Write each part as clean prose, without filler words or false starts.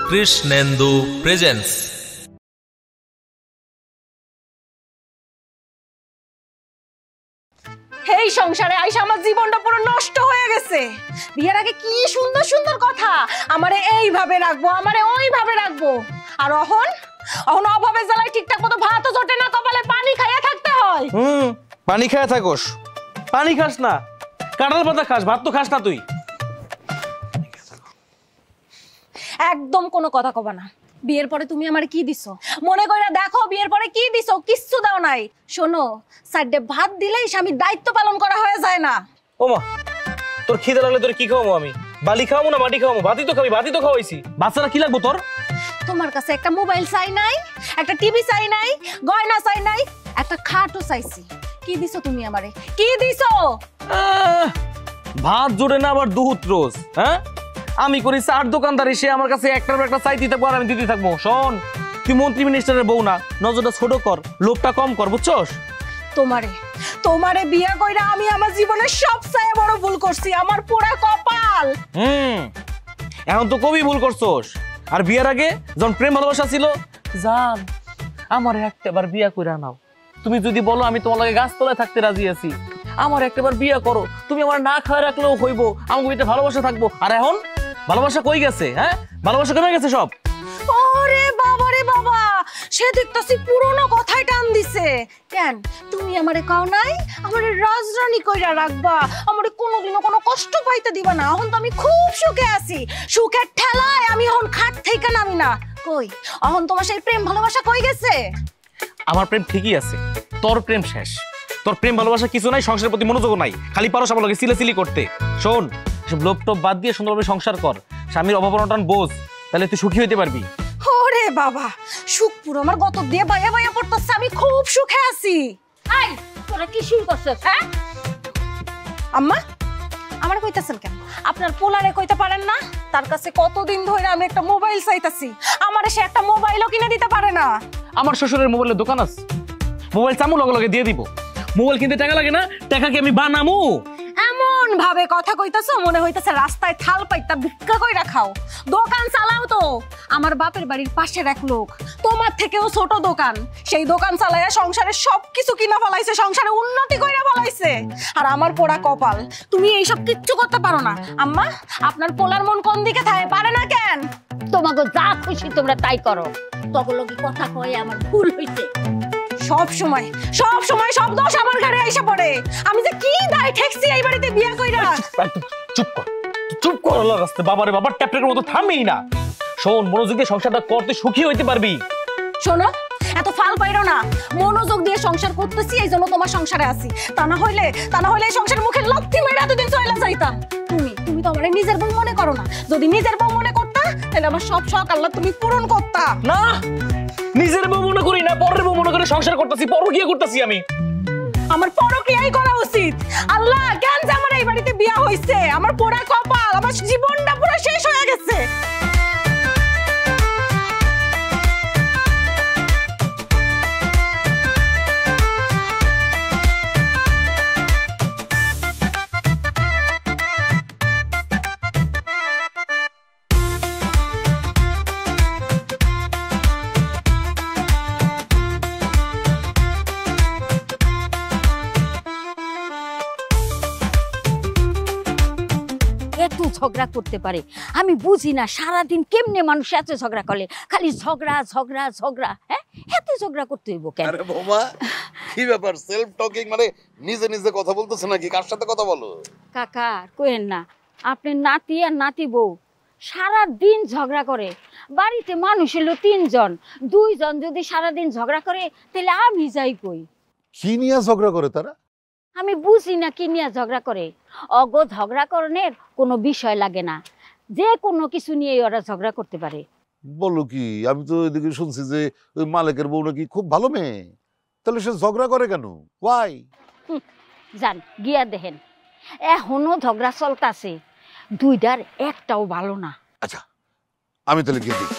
Krishnendu presents. এই সংসারে আইসা আমার জীবনটা পুরো নষ্ট হয়ে গেছে। বিয়ের আগে কি সুন্দর সুন্দর কথা, আমারে এইভাবে রাখবো, আমারে ওইভাবে রাখবো, আর অহন অভাবে জ্বালায় ঠিকঠাক মতো ভাতও জোটে না, কপালে পানি খাইয়া থাকতে হয়। পানি খায়া থাকোস, পানি খাস না, কাঁঠাল পাতা খাস, ভাত তো খাস না তুই। একদম কোনো কথা কবা না। বিয়ের পরে তুমি আমারে কি দিছো মনে কইরা দেখো, বিয়ের পরে কি দিছো? কিচ্ছু দাও নাই। শোনো, সাইডে ভাত দিলেই স্বামীর দায়িত্ব পালন করা হয়ে যায় না। ওমা, তোর খিদে লাগলে তোর কি খাওয়াবো আমি? বালি খাওয়াবো না মাটি খাওয়াবো? ভাতই তো খাবি, ভাতই তো খাওয়াইছি। বাচ্চারা কি লাগবো তোর? তোমার কাছে একটা মোবাইল চাই নাই, একটা টিভি চাই নাই, গয়না চাই নাই, একটা খাটও চাইছি। কি দিছো তুমি আমারে? কি দিছো? ভাত জোড়ে না আবার দুধ রোজ। হ্যাঁ, আমি করি চার দোকানদারি, সে আমার কাছে একটার একটা চাই দিতে পারবো, আমি দিতে থাকবো। শোন, তুই মন্ত্রী মিনিস্টারের বউ না, নজরটা ছোট কর, লোভটা কম কর, বুঝছস? তোমারে বিয়া কইরা আমি আমার জীবনের সবচেয়ে বড় ভুল করছি, আমার পুরা কপাল। এখন তো কবি ভুল করছস। আর বিয়ের আগে যখন প্রেম ভালোবাসা ছিল, জান আমার একটাবার বিয়া কইরা নাও। তুমি যদি বলো আমি তোমার লাগে গাছতলায় থাকতে রাজি আছি, আমার একটাবার বিয়া করো, তুমি আমার না খাওয়া রাখলেও হইব, আমাকে এটা ভালোবাসা থাকবো। আর এখন ভালোবাসা কই গেছে? হ্যাঁ, ভালোবাসা কমে গেছে সব। ওরে বাবা রে বাবা, সে দেখতাছি পুরনো কথাই টান দিছে। কেন তুমি আমারে কও নাই আমারে রাজরানী কইরা রাখবা, আমারে কোনোদিনও কোনো কষ্ট পাইতে দিবা না? এখন তো আমি খুব সুখে আছি, সুখের ঠেলায় আমি এখন খাট থেকে নামি না। কই এখন তোমার সেই প্রেম ভালোবাসা কই গেছে? আমার প্রেম ঠিকই আছে, তোর প্রেম শেষ। তোর প্রেম ভালোবাসা কিছু নাই, সংসারের প্রতি মনোযোগ নাই, খালি পারো আমার লগে সিলেসিলি করতে। শোন, সব লোভ টোপ বাদ দিয়ে সুন্দরভাবে সংসার কর, স্বামীর অভাব অনটন বোঝ, তাহলে তুই সুখী হইতে পারবি। ওরে বাবা, সুখ পুরো আমার গত দিয়ে বাইয়া বাইয়া পড়তেছে, আমি খুব সুখে আছি। আই তোরা কি শুরু করছিস? হ্যাঁ আম্মা, আমার কইতাছেন কেন? আপনার পোলারে কইতে পারেন না? তার কাছে কতদিন ধরে আমি একটা মোবাইল চাইতাছি, আমারে সে একটা মোবাইলও কিনে দিতে পারে না। আমার শ্বশুরের মোবাইলের দোকান আছে, মোবাইল চামু লগে লগে দিয়ে দিব। মোবাইল কিনতে টাকা লাগে না, টাকা কি আমি বানামু? এমন ভাবে কথা কইতাছো মনে হইতাছে রাস্তায় থাল পাইতা ভিক্ষা কইরা খাও। দোকান চালাও তো, আমার বাপের বাড়ির পাশের এক লোক তোমার থেকেও ছোট দোকান, সেই দোকান চালায়া সংসারের সবকিছু কিনা ফলাইছে, সংসারে উন্নতি কইরা ফলাইছে। আর আমার পোড়া কপাল, তুমি এইসব কিচ্ছু করতে পারো না। আম্মা, আপনার পোলার মন কোন দিকে থাকে? পারে না কেন? তোমাকে যা খুশি তোমরা তাই করো, তখন কি কথা কয়ে আমার ভুল হইছে। সব সময় সব দোষ আমার ঘরে আইসা পড়ে। আমি যে কি দায় ঠেকছি এই বাড়িতে বিয়া কইরা। চুপ কর, চুপ কর, আল্লাহর রাস্তে বাবারে বাবা ট্যাপটের মতো থামেই না। শোন, মনোযোগ দিয়ে সংসারটা করতে সুখী হইতে পারবি। শোনো, এত ফাল পাইরো না, মনোযোগ দিয়ে সংসার করতেছি, এই জন্য তোমার সংসারে আছি। তা না হইলে এই সংসারের মুখে লাথি মেরে এতদিন চলে যাইতাম। তুমি তো আমার নিজের বউ মনে করো না। যদি নিজের বউ মনে করতা তাহলে আমার সব শখ আল্লাহ তুমি পূরণ করতা। না, নিজের বউ মনে করি না, পরের বউ মনে করে সংসার করতেছি, পরকীয়া করতেছি আমি। আমার পরকীয়াই করা উচিত। আল্লাহ কেন যে আমার এই বাড়িতে বিয়া হইছে, আমার পোড়া কপাল, আমার জীবনটা পুরো শেষ হয়ে গেছে। এত ঝগড়া করতে পারে আমি বুঝি না, সারাদিন কেমনে মানুষ এত ঝগড়া করে, খালি ঝগড়া ঝগড়া ঝগড়া। হ্যাঁ, এত ঝগড়া করতে হইব কেন? আরে বৌমা, কি ব্যাপার? সেলফ টকিং মানে নিজে নিজে কথা বলতেছ নাকি? কার সাথে কথা বলো? কাকা কইেন না, আপনি নাতি আর নাতি বউ সারাদিন ঝগড়া করে। বাড়িতে মানুষ হলো 3 জন, 2 জন যদি সারাদিন ঝগড়া করে তাহলে আমি যাই কই? কি নিয়ে ঝগড়া করে তারা? আমি বুঝি না কি নিয়ে ঝগড়া করে। অগো ঝগড়া করণের কোনো বিষয় লাগে না, যে কোনো কিছু নিয়ে ওরা ঝগড়া করতে পারে। বলো কি? আমি তো এদিকে শুনছি যে ওই মালিকের বউ নাকি খুব ভালো মেয়ে, তাহলে সে ঝগড়া করে কেন? ওয়াই? যান গিয়া দেখেন, এখনো ঝগড়া চলতাছে, 2টার একটাও ভালো না। আচ্ছা, আমি তাহলে গিয়ে দেখি।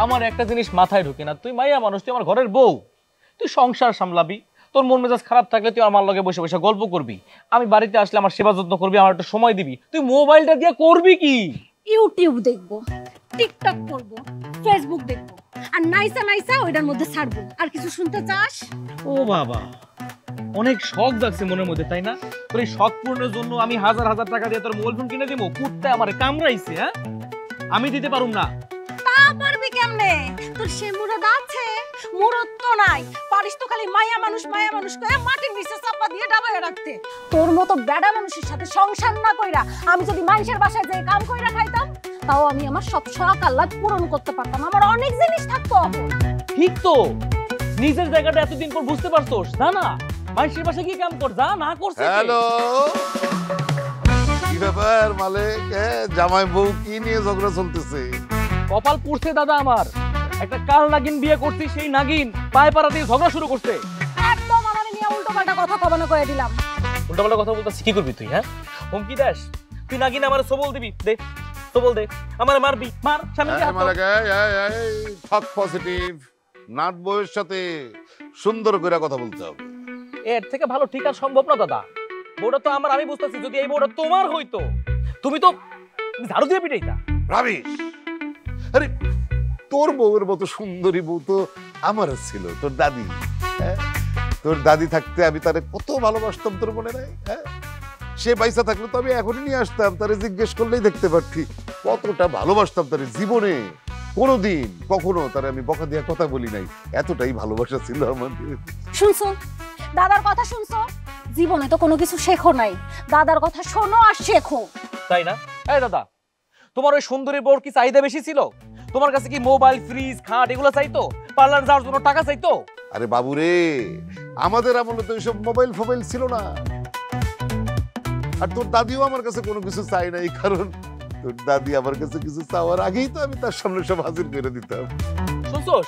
আমার একটা জিনিস মাথায় ঢুকে না, তুই মাইয়া মানুষ, তুই আমার ঘরের বউ, তুই সংসার সামলাবি, তোর মন মেজাজ খারাপ থাকলে তুই আমার লগে বসে বসে গল্প করবি, আমি বাড়িতে আসলে আমার সেবা যত্ন করবি, আমার একটা সময় দিবি। তুই মোবাইলটা দিয়ে করবি কি? ইউটিউব দেখবো, টিকটক করবো, ফেসবুক দেখবো, আর নাইসা নাইসা ওইটার মধ্যে ছাড়বো। আর কিছু শুনতে চাস? ও বাবা, অনেক শখ জাগছে মনের মধ্যে, তাই না? তোর এই শখ পূরণের জন্য আমি হাজার হাজার টাকা দিয়ে তোর মোবাইল ফোন কিনে দিব? কুত্তায় আমারে কামড়াইছে, হ্যাঁ? আমি দিতে পারুম না। তা পারবি কেমনে? তোর সে মুরদ আছে? মুরদ তো নাই, পারিস তো খালি মায়া মানুষ করে মাটির নিচে চাপা দিয়ে ডাবায় রাখতে। তোর মতো বেডা মানুষের সাথে সংসার না কইরা আমি যদি মানুষের বাসায় যেয়ে কাম কইরা খাইতাম, তাও আমি আমার সব শখ আহ্লাদ পূরণ করতে পারতাম, আমার অনেক জিনিস থাকতো। ঠিক তো, নিজের জায়গাটা এতদিন পর বুঝতে পারছোস? না না, মানুষের বাসায় কি কাম কর, যা না করছিস। হ্যালো, কি ব্যাপার মালিক? জামাই বউ কি নিয়ে ঝগড়া চলতেছে? কপাল পুড়ছে দাদা আমার, একটা কাল নাগিন বিয়ে করছি, সেই নাগিন পায়ে পাড়া দিয়ে ঝগড়া শুরু করছে। একদম আমার নিয়ে উল্টো পাল্টা কথা কবানো করে দিলাম। উল্টা পাল্টা কথা বলতেছি, কি করবি তুই? হ্যাঁ, হুমকি দাস? তুই নাগিন আমার সবল দিবি? দে সবল দে, আমার মারবি, মার সামনে দিয়ে হাত মালিক থক পজিটিভ, নাট বউয়ের সাথে সুন্দর করে কথা বলতে হবে। এর থেকে ভালো ঠিক আর সম্ভব না দাদা। বউটা তো আমার, আমি বুঝতেছি যদি এই বউটা তোমার হইতো, তুমি তো ঝাড়ু দিয়ে পিটাইতা। রাবিশ! আরে তোর বউয়ের মতো সুন্দরী বউ তো আমার ছিল, তোর দাদি। হ্যাঁ, তোর দাদি থাকতে আমি তারে কত ভালোবাসতাম, তোর মনে নাই? হ্যাঁ, সে পয়সা থাকলে তো আমি এখনই নিয়ে আসতাম, তারে জিজ্ঞেস করলেই দেখতে পারতি কতটা ভালোবাসতাম তারে। জীবনে কোনোদিন কখনো তারে আমি বকা দিয়ে কথা বলি নাই, এতটাই ভালোবাসা ছিল আমাদের। শুনছো দাদার কথা? শুনছো? জীবনে তো কোনো কিছু শেখো নাই, দাদার কথা শোনো আর শেখো, তাই না? এই দাদা, তোমার ওই সুন্দরী বউর কি চাহিদা বেশি ছিল? তোমার কাছে কি মোবাইল, ফ্রিজ, খাট এগুলো চাইতো? পার্লার যাওয়ার জন্য টাকা চাইতো? আরে বাবু রে, আমাদের আমলে তো এইসব মোবাইল ফোবাইল ছিল না। আর তোর দাদিও আমার কাছে কোনো কিছু চাই নাই, কারণ তোর দাদি আমার কাছে কিছু চাওয়ার আগেই তো আমি তার সামনে সব হাজির করে দিতাম। শুনছোস?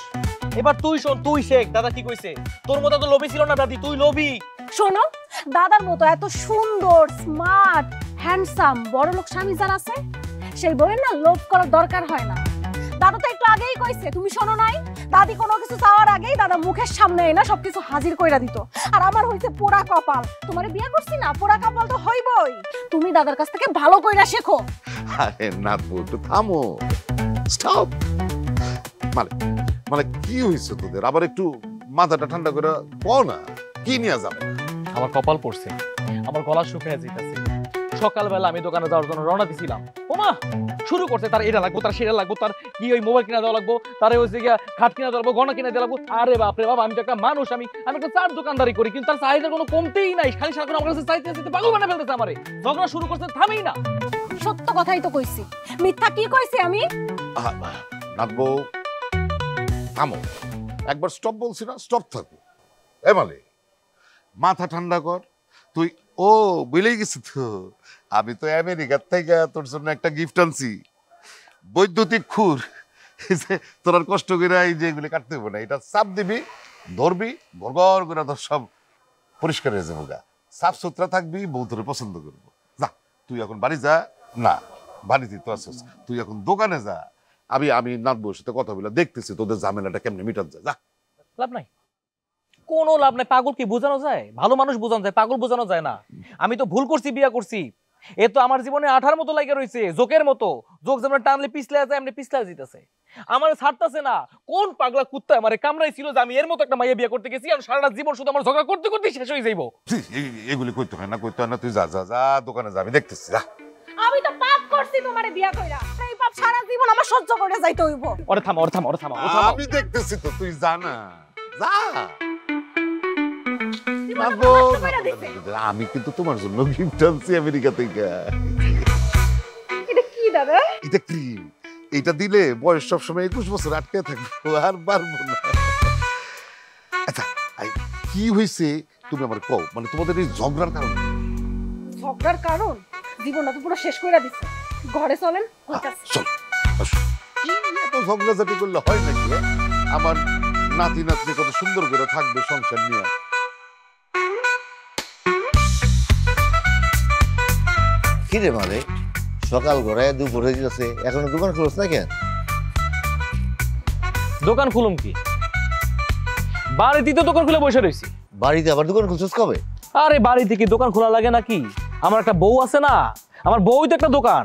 এবার তুই শোন, তুই শেখ দাদা কি কইছে। তোর মতো তো লোভী ছিল না দাদি, তুই লোভী। শোনো, দাদার মতো এত সুন্দর, স্মার্ট, হ্যান্ডসাম বড়লোক স্বামী যার আছে, সেই বউয়ের না লোভ করার দরকার হয় না। দাদা তো একটু আগেই কইছে, তুমি শোনো নাই? দাদি কোনো কিছু চাওয়ার আগেই দাদা মুখের সামনে এনে সবকিছু হাজির কইরা দিত। আর আমার হইছে পোড়া কপাল, তোমারে বিয়ে করছি না, পোড়া কপাল তো হইবই। তুমি দাদার কাছ থেকে ভালো কইরা শেখো। আরে না বউ, একটু থামো, স্টপ। মানে কি হয়েছে তোদের? আবার একটু মাথাটা ঠান্ডা করে কও না, কি নিয়ে যাবে? আমার কপাল পড়ছে, আমার গলা শুকিয়ে যাইতেছে। সকালবেলা আমি দোকানে যাওয়ার জন্য রওনা দিছিলাম, ওমা শুরু করছে তার এটা লাগবো, তার সেটা লাগবো, তার কি ওই মোবাইল কিনা দেওয়া লাগবো, তারে ওই জায়গা খাট কিনা দেওয়া লাগবো, গয়না কিনা দেওয়া লাগবো। আরে বাপরে বাবা, আমি তো একটা মানুষ, আমি একটা চার দোকানদারি করি, কিন্তু তার চাহিদার কোনো কমতেই নাই। খালি সারাক্ষণ আমার কাছে চাইতে চাইতে পাগল বানিয়ে ফেলতেছে আমারে। ঝগড়া শুরু করছে, থামেই না। সত্য কথাই তো কইছি, মিথ্যা কি কইছি আমি? নাথবো, থামো। একবার স্টপ বলছি না, স্টপ থাকো। এমালে মাথা ঠান্ডা কর। তুই ও বুঝলেই গেছি তো, আমি তো আমেরিকার থেকে তোর জন্য একটা গিফট আনছি, বৈদ্যুতিক খুর। তোর আর কষ্ট করে এই যে এগুলি কাটতে হবে না, এটা চাপ দিবি, ধরবি, গড়গড় করে তোর সব পরিষ্কার হয়ে যাবো গা, সাফ সুতরা থাকবি, বউ তোরে পছন্দ করবো। যা তুই এখন বাড়ি যা। না, বাড়িতে তো আসছিস, তুই এখন দোকানে যা। আমি নাথবুর সাথে কথা বলে দেখতেছি তোদের ঝামেলাটা কেমনে মিটান যায়। যা। লাভ নাই, কোনো লাভ নাই। পাগল কি বোঝানো যায়? ভালো মানুষ বোঝানো যায়, পাগল বোঝানো যায় না। আমি তো ভুল করছি, বিয়া করছি। এ তো আমার জীবনে আঠার মতো লাগে রয়েছে, জোকের মতো। জোক যেমন টানলে পিছলে যায়, এমনি পিছলে যেতেছে, আমার ছাড়তেছে না। কোন পাগলা কুত্তা আমারে কামড়াইছিল যে আমি এর মতো একটা মাইয়া বিয়া করতে গেছি, আর সারাটা জীবন শুধু আমার ঝগড়া করতে করতে শেষ হয়ে যাইবো। এগুলি কইতে হয় না, কইতে হয় না। তুই যা যা যা, দোকানে যা, আমি দেখতেছি। যা। আমি তো পাপ করছি তোমারে বিয়া কইরা, এই পাপ সারা জীবন আমার সহ্য করে যাইতে হইব। ওরে থামা, ওরে থামা, ওরে থামা। আমি দেখতেছি তো, তুই যা না, যা। আমি কিন্তু তোমার জন্য গিফট আনছি আমেরিকা থেকে। এটা কি দাদা? এটা ক্রিম, এটা দিলে বয়স সবসময় 21 বছর আটকে থাকবো, আর পারবো না। আচ্ছা কি হয়েছে তুমি আমার কও, মানে তোমাদের এই ঝগড়ার কারণ? ঝগড়ার কারণ জীবনটা তো পুরো শেষ করে দিচ্ছে। ঘরে চলেন, চল। এত ঝগড়াঝাটি করলে হয় নাকি? আমার নাতি নাতনি কত সুন্দর করে থাকবে সংসার নিয়ে। কিরে মানে সকাল ঘরে দুপুর হয়ে গেছে, এখনো দোকান খোলস না কেন? দোকান খুলুম কি? বাড়িতে তো দোকান খুলে বসে রয়েছি, বাড়িতে আবার দোকান খুলছিস কবে? আরে বাড়ি থেকে দোকান খোলা লাগে নাকি? আমার একটা বউ আছে না, আমার বউই তো একটা দোকান।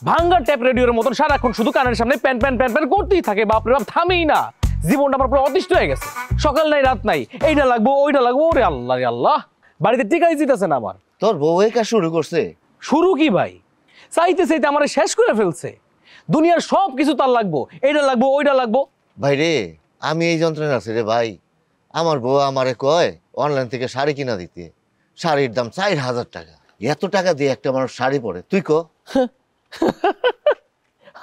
ভাঙ্গা ট্যাপ রেডিওর মতন সারাক্ষণ শুধু কানের সামনে প্যান প্যান প্যান প্যান করতেই থাকে, বাপরে বাপ থামেই না। জীবনটা আমার পুরো অতিষ্ঠ হয়ে গেছে, সকাল নাই রাত নাই, এইটা লাগবো ওইটা লাগবো, ওরে আল্লাহ রে আল্লাহ, বাড়িতে টিকাই জিতেছে না আমার। তোর বউ এই কাজ শুরু করছে? শুরু কি ভাই, চাইতে চাইতে আমার শেষ করে ফেলছে। দুনিয়ার সব কিছু তার লাগবো, এইটা লাগবো ওইটা লাগবো। ভাই রে, আমি এই যন্ত্রণা আছি রে ভাই। আমার বউ আমারে কয় অনলাইন থেকে শাড়ি কিনা দিতে, শাড়ির দাম 4000 টাকা। এত টাকা দিয়ে একটা মানুষ শাড়ি পরে, তুই কো?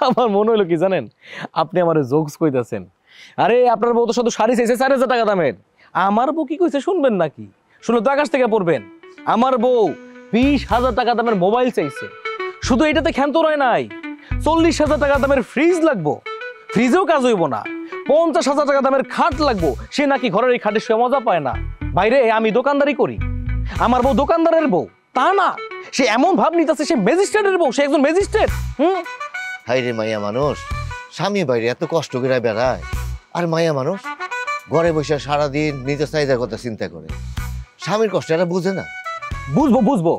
আমার মনে হলো কি জানেন, আপনি আমার জোকস কইতাছেন। আরে আপনার বউ তো শুধু শাড়ি চাইছে 4000 টাকা দামের, আমার বউ কি কইছে শুনবেন নাকি? শুনে তো আকাশ থেকে পড়বেন। আমার বউ 20,000 টাকা দামের মোবাইল চাইছে। শুধু এটাতে ক্ষান্ত রয় নাই, 40,000 টাকা দামের ফ্রিজ লাগবো, ফ্রিজেও কাজ হইব না। 50,000 টাকা দামের খাট লাগবো, সে নাকি ঘরের এই খাটে শুয়ে মজা পায় না। বাইরে আমি দোকানদারি করি, আমার বউ দোকানদারের বউ তা না, সে এমন ভাব নিতেছে সে ম্যাজিস্ট্রেটের বউ, সে একজন ম্যাজিস্ট্রেট। হাই রে মাইয়া মানুষ, স্বামী বাইরে এত কষ্ট করে বেড়ায়, আর মাইয়া মানুষ ঘরে বসে সারাদিন নিজের চাহিদার কথা চিন্তা করে। স্বামীর কষ্ট এরা বুঝে না। বুঝবো বুঝবো,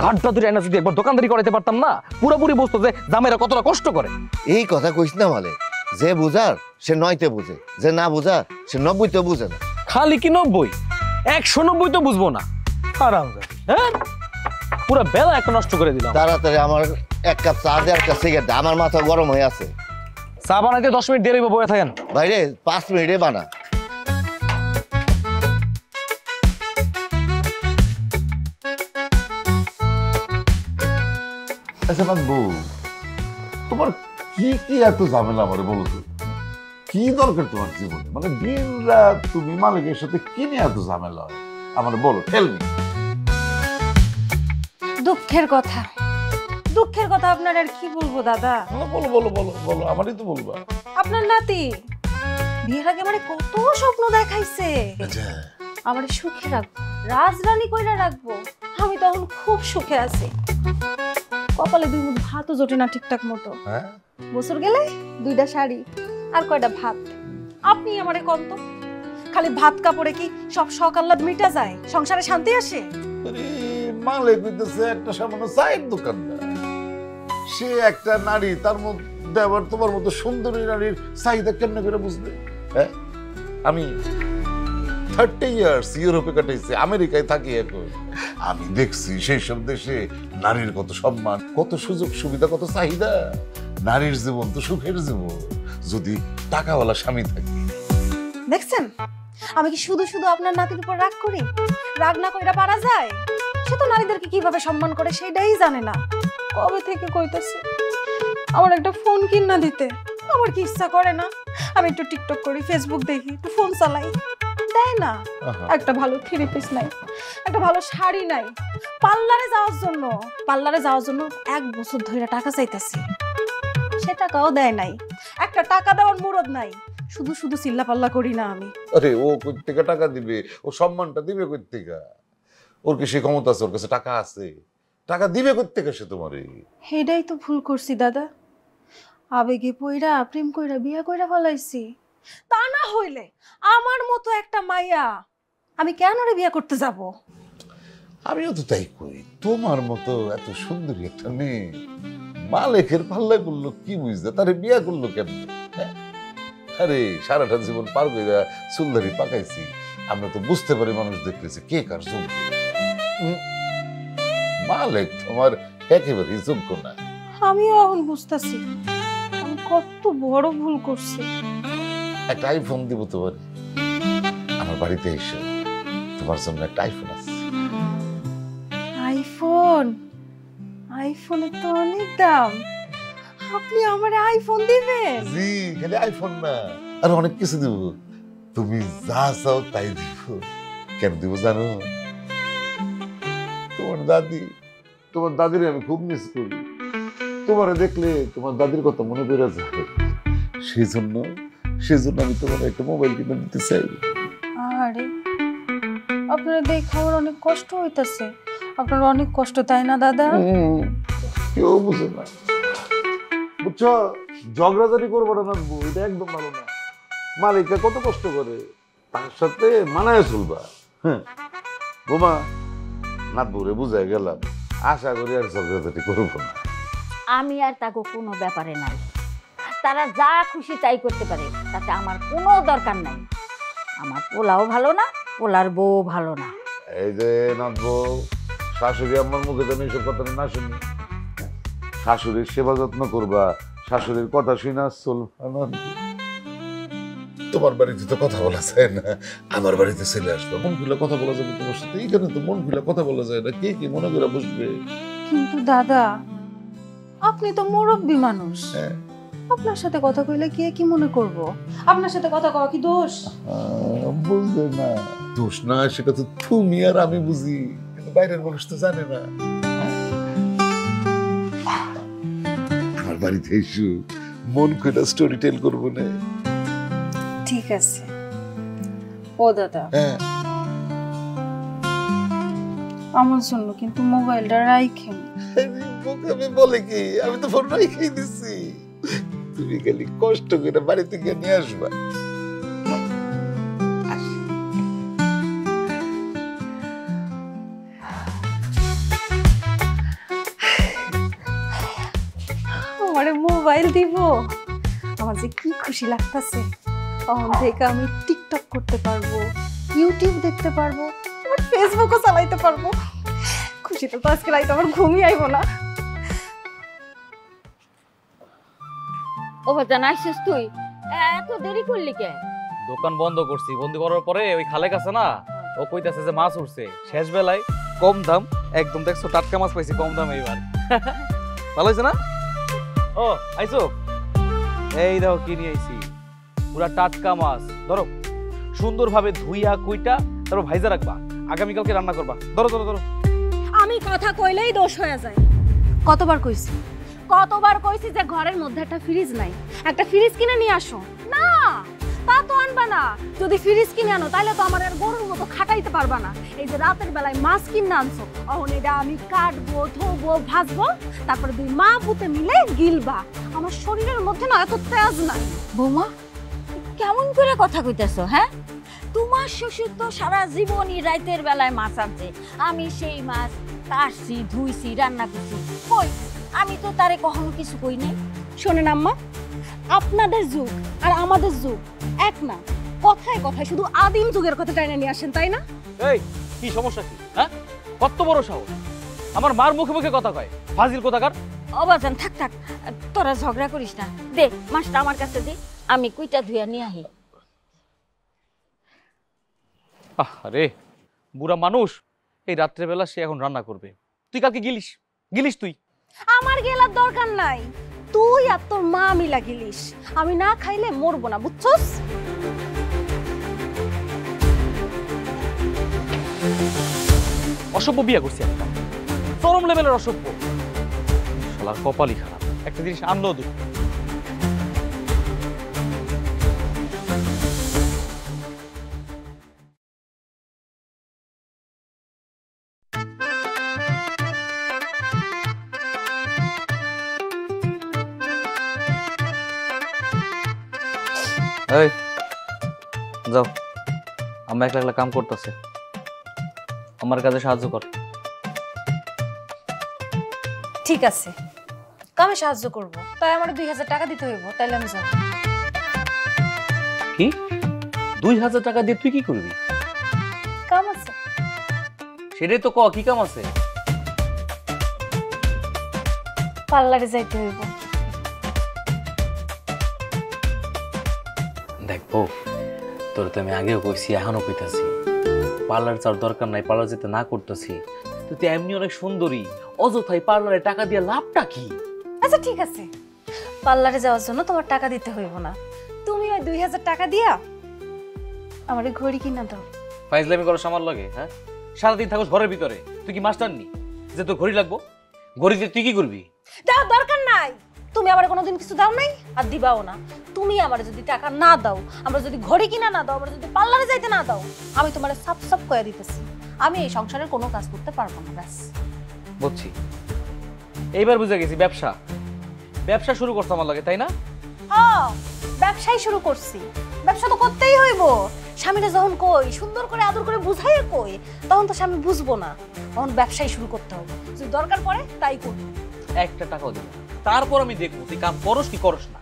ঘাটটা ধরে এনে যদি একবার দোকানদারি করাইতে পারতাম না, পুরোপুরি বুঝতো যে জামাইরা কতটা কষ্ট করে। এই কথা কইস না মালে, যে বুঝার সে 9তে বুঝে, যে না বুঝার সে 90তে বুঝে না। খালি কি 90, 190 তো বুঝবো না। হ্যাঁ, পুরো বেলা একটা নষ্ট করে দিলাম। তাড়াতাড়ি আমার 1 কাপ চা দে, 1 কাপ সিগারেট দে, আমার মাথা গরম হয়ে আছে। চা বানাইতে 10 মিনিট দেরি বয়ে থাকেন। ভাইরে 5 মিনিটে বানা। আচ্ছা বাবু, তোমার কি কি এত ঝামেলা আমারে বলো তো? কি দরকার তোমার জীবনে? মানে দিন রাত তুমি মালিকের সাথে কি নিয়ে এত ঝামেলা হয় আমার বলো, টেল মি। দুঃখের কথা, দুঃখের কথা আপনার আর কি বলবো দাদা। বলো বলো বলো বলো, আমারই তো বলবা। আপনার নাতি বিয়ের আগে মানে কত স্বপ্ন দেখাইছে, আমার সুখে রাখবো, রাজরানী কইরা রাখবো। আমি তখন খুব সুখে আছি, কপালে 2 মুঠ ভাতও জোটে না ঠিকঠাক মতো। হ্যাঁ, বছর গেলে 2টা শাড়ি আর কয়টা ভাত। আপনি আমারে কোন তো, খালি ভাত কাপড়ে কি সব শখ আহ্লাদ মিটা যায়, সংসারে শান্তি আসে? মালিক হইতেছে একটা সামান্য চায়ের দোকানদার, সে একটা নারী, তার মধ্যে আবার তোমার মতো সুন্দরী নারীর চাহিদা কেমনে করে বুঝবে? হ্যাঁ, আমি 30 ইয়ার্স ইউরোপে কাটাইছি, আমেরিকায় থাকি এখন। আমি দেখছি সেই সব দেশে নারীর কত সম্মান, কত সুযোগ সুবিধা, কত চাহিদা। নারীর জীবন তো সুখের জীবন, যদি টাকাওয়ালা স্বামী থাকে। দেখছেন, আমি কি শুধু শুধু আপনার নাতির উপর রাগ করি? রাগ না কইরা পারা যায়? সে তো নারীদেরকে কিভাবে সম্মান করে সেটাই জানে না। কবে থেকে কইতাছে আমার একটা ফোন কিনা দিতে, আমার কি ইচ্ছা করে না? আমি একটু টিকটক করি, ফেসবুক দেখি, একটু ফোন চালাই, দেয় না। একটা ভালো থ্রি পিস নাই, একটা ভালো শাড়ি নাই, পার্লারে যাওয়ার জন্য 1 বছর ধরে টাকা চাইতেছি, সে টাকাও দেয় নাই। একটা টাকা দেওয়ার মুরদ নাই, শুধু শুধু চিল্লা পাল্লা করি না আমি। আরে ও কই থেকে টাকা দিবে? ও সম্মানটা দিবে কই থেকে? ওর কি সে ক্ষমতা আছে? ওর কাছে টাকা আছে? টাকা দিবে কই থেকে সে তোমারে? হেডাই তো ভুল করছি দাদা, আবেগে পইরা প্রেম কইরা বিয়া কইরা ফলাইছি। তা না হইলে আমার মতো একটা মাইয়া আমি কেন রে বিয়া করতে যাব? আমিও তো তাই করি। তোমার মতো এত সুন্দরী একটা মেয়ে মালিকের পাল্লা করলো কি বুঝতে, তারে বিয়া করলো কেমন? আরে সারাটা জীবন পার কইরা চুলদারি পাকাইছি, আমরা তো বুঝতে পারি মানুষ দেখতেছে কে কার যোগ্য। মালিক তোমার একেবারেই যোগ্য না। আমিও এখন বুঝতেছি আমি কত বড় ভুল করছি। একটা আইফোন দিব তোমার, আমার বাড়িতে এসে তোমার জন্য একটা আইফোন আছে। আইফোন? আইফোনের তো অনেক দাম, আপনি আমার আইফোন দিবেন? জি, খালি আইফোন না, আর অনেক কিছু দিব। তুমি যা চাও তাই দিব। কেন দিব জানো? তোমার দাদির আমি খুব মিস করি। তোমার দেখলে তোমার দাদির কথা মনে পড়ে যায়, সেই জন্য আমি তোমার একটা মোবাইল কিনে দিতে চাই। আরে আপনার দেখে আমার অনেক কষ্ট হইতাছে। আপনার অনেক কষ্ট, তাই না দাদা? কেউ বুঝে না, বুঝছো? ঝগড়াঝাড়ি করবো না, নামবো, এটা একদম ভালো না। মালিকটা কত কষ্ট করে, তার সাথে মানায় চলবা। হ্যাঁ বোমা, নাতবুরে বুঝাই গেলাম, আশা করি আর ঝগড়াঝাটি করবো না। আমি আর তাকে কোনো ব্যাপারে নাই, তারা যা খুশি তাই করতে পারে, তাতে আমার কোনো দরকার নাই। আমার পোলাও ভালো না, পোলার বউ ভালো না। এই যে নাতবো, শাশুড়ি আমার মুখে যেন এইসব কথা না শুনি। শাশুড়ির সেবা যত্ন করবা, শাশুড়ির কথা শুনে চলবা না। তোমার বাড়িতে তো কথা বলা যায় না, আমার বাড়িতে চলে আসবে, মন খুলে কথা বলা যাবে তোমার সাথে। এইখানে তো মন খুলে কথা বলা যায় না, কে কি মনে করে বসবে? কিন্তু দাদা, আপনি তো মুরব্বী মানুষ, হ্যাঁ, আপনার সাথে কথা কইলে কে কি মনে করব? আপনার সাথে কথা কওয়া কি দোষ? বুঝবে না, দোষ না সেটা তো তুমি আর আমি বুঝি, কিন্তু বাইরের মানুষ তো জানে না। আমার বাড়িতে এসো, মন খুলে স্টোরি টেল করবো না। ঠিক আছে। ও দাদা, হ্যাঁ, আমার জন্য কিন্তু মোবাইলটা রাইখেন। আমি বলে কি, আমি তো ফোন রেখেই দিচ্ছি, তুমি খালি কষ্ট করে বাড়ি থেকে নিয়ে আসবা। আমারে মোবাইল দিব, আমার যে কি খুশি লাগতেছে। তখন থেকে আমি টিকটক করতে পারবো, ইউটিউব দেখতে পারবো, আর ফেসবুকও চালাইতে পারবো। খুশিতে তো আজকে রাইতে আমার ঘুমই আইব না। ও বাজান, আইসিস তুই? এত দেরি করলি কে? দোকান বন্ধ করছি, বন্ধ করার পরে ওই খালে কাছে না, ও কইতাছে যে মাছ উঠছে শেষ বেলায়, কম দাম একদম, দেখছো টাটকা মাছ পাইছি কম দাম এইবার। ভালো হয়েছে না? ও আইসো, এই দেখো কি নিয়ে আইছি, পুরা টাটকা মাছ। ধরো, সুন্দরভাবে ধুইয়া কুইটা তারপর ভাইজা রাখবা, আগামীকালকে রান্না করবা। ধরো ধরো ধরো। আমি কথা কইলেই দোষ হয়ে যায়। কতবার কইছি, কতবার কইছি যে ঘরের মধ্যে একটা ফ্রিজ নাই, একটা ফ্রিজ কিনে নিয়ে আসো। না, তা তো আনবা না। যদি ফ্রিজ কিনে আনো তাহলে তো আমার আর গরুর মতো খাটাইতে পারবা না। এই যে রাতের বেলায় মাছ কিনে আনছো, অহন এটা আমি কাটবো, ধোবো, ভাজবো, তারপরে দুই মা পুতে মিলে গিলবা। আমার শরীরের মধ্যে না এত তেজ নাই। বৌমা, কেমন করে কথা কইতেছো? হ্যাঁ, তোমার শ্বশুর তো সারা জীবনই রাতের বেলায় মাছ আনছে, আমি সেই মাছ কাটছি, ধুইছি, রান্না করছি। কই, আমি তো তারে কখনো কিছু কই নাই। শোনেন আম্মা, আপনাদের যুগ আর আমাদের যুগ এক না। কথায় কথায় শুধু আদিম যুগের কথা টাইনা নিয়ে আসেন, তাই না? এই কি সমস্যা কি? হ্যাঁ, কত বড় সাহস, আমার মার মুখে মুখে কথা কয়, ফাজিল কোথাকার। অবাজান, থাক থাক, তোরা ঝগড়া করিস না। দে মাছটা আমার কাছে দে, আমি কুইটা ধুইয়া নিয়ে আহি। আরে বুড়া মানুষ, এই রাত্রেবেলা সে এখন রান্না করবে, তুই কালকে গিলিস, গিলিস তুই। আমার গেলার দরকার নাই, তুই আর তোর মা মিলা গিলিস। আমি না খাইলে মরবো না, বুঝছস? অসভ্য বিয়া করছি একটা, চরম লেভেলের অসভ্য। শালার কপালই খারাপ, একটা জিনিস আনলো দুঃখ। এই যাও, আমি একলা একলা কাম করতেছে, আমার কাজে সাহায্য কর। ঠিক আছে, কামে সাহায্য করব, তাই আমার 2000 টাকা দিতে হইব, তাইলে আমি যাব। কি 2000 টাকা দিয়ে তুই কি করবি? কাম আছে। সেটাই তো ক, কি কাম আছে? পার্লারে যাইতে হইব। দেখবো, তোর তো আমি আগেও কইছি, এখনো কইতাছি, পার্লার যাওয়ার দরকার নাই, পার্লার যেতে না করতেছি। তুই তো এমনি অনেক সুন্দরী, অযথাই পার্লারে টাকা দিয়ে লাভটা কি? আচ্ছা ঠিক আছে, পার্লারে যাওয়ার জন্য তোমার টাকা দিতে হইব না। তুমি ওই 2000 টাকা দিয়া আমার ঘড়ি কিনা দাও। ফাইজলামি করো আমার লাগে? হ্যাঁ, সারাদিন থাকো ঘরের ভিতরে, তুই কি মাস্টার নি যে তোর ঘড়ি লাগবো? ঘড়ি দিয়ে তুই কি করবি? দাও, দরকার নাই। তুমি আমার কোনোদিন কিছু দাও নাই আর দিবাও না। তুমি আমার যদি টাকা না দাও, আমরা যদি ঘড়ি কিনা না দাও, আমরা যদি পার্লারে যাইতে না দাও, আমি তোমার সাপ সাপ কয়ে দিতেছি, আমি এই সংসারের কোনো কাজ করতে পারবো না। ব্যাস। বুঝছি, এইবার বুঝে গেছি, ব্যবসা ব্যবসা শুরু করছো আমার লাগে, তাই না? হ্যাঁ, ব্যবসাই শুরু করছি। ব্যবসা তো করতেই হইব, স্বামীরা যখন কই সুন্দর করে আদর করে বুঝাইয়া কই তখন তো স্বামী বুঝবো না, তখন ব্যবসায় শুরু করতে হবে, যদি দরকার পড়ে তাই করবো। একটা টাকাও দিবি না। তারপর আমি দেখবো তুই কাম করস কি করস না।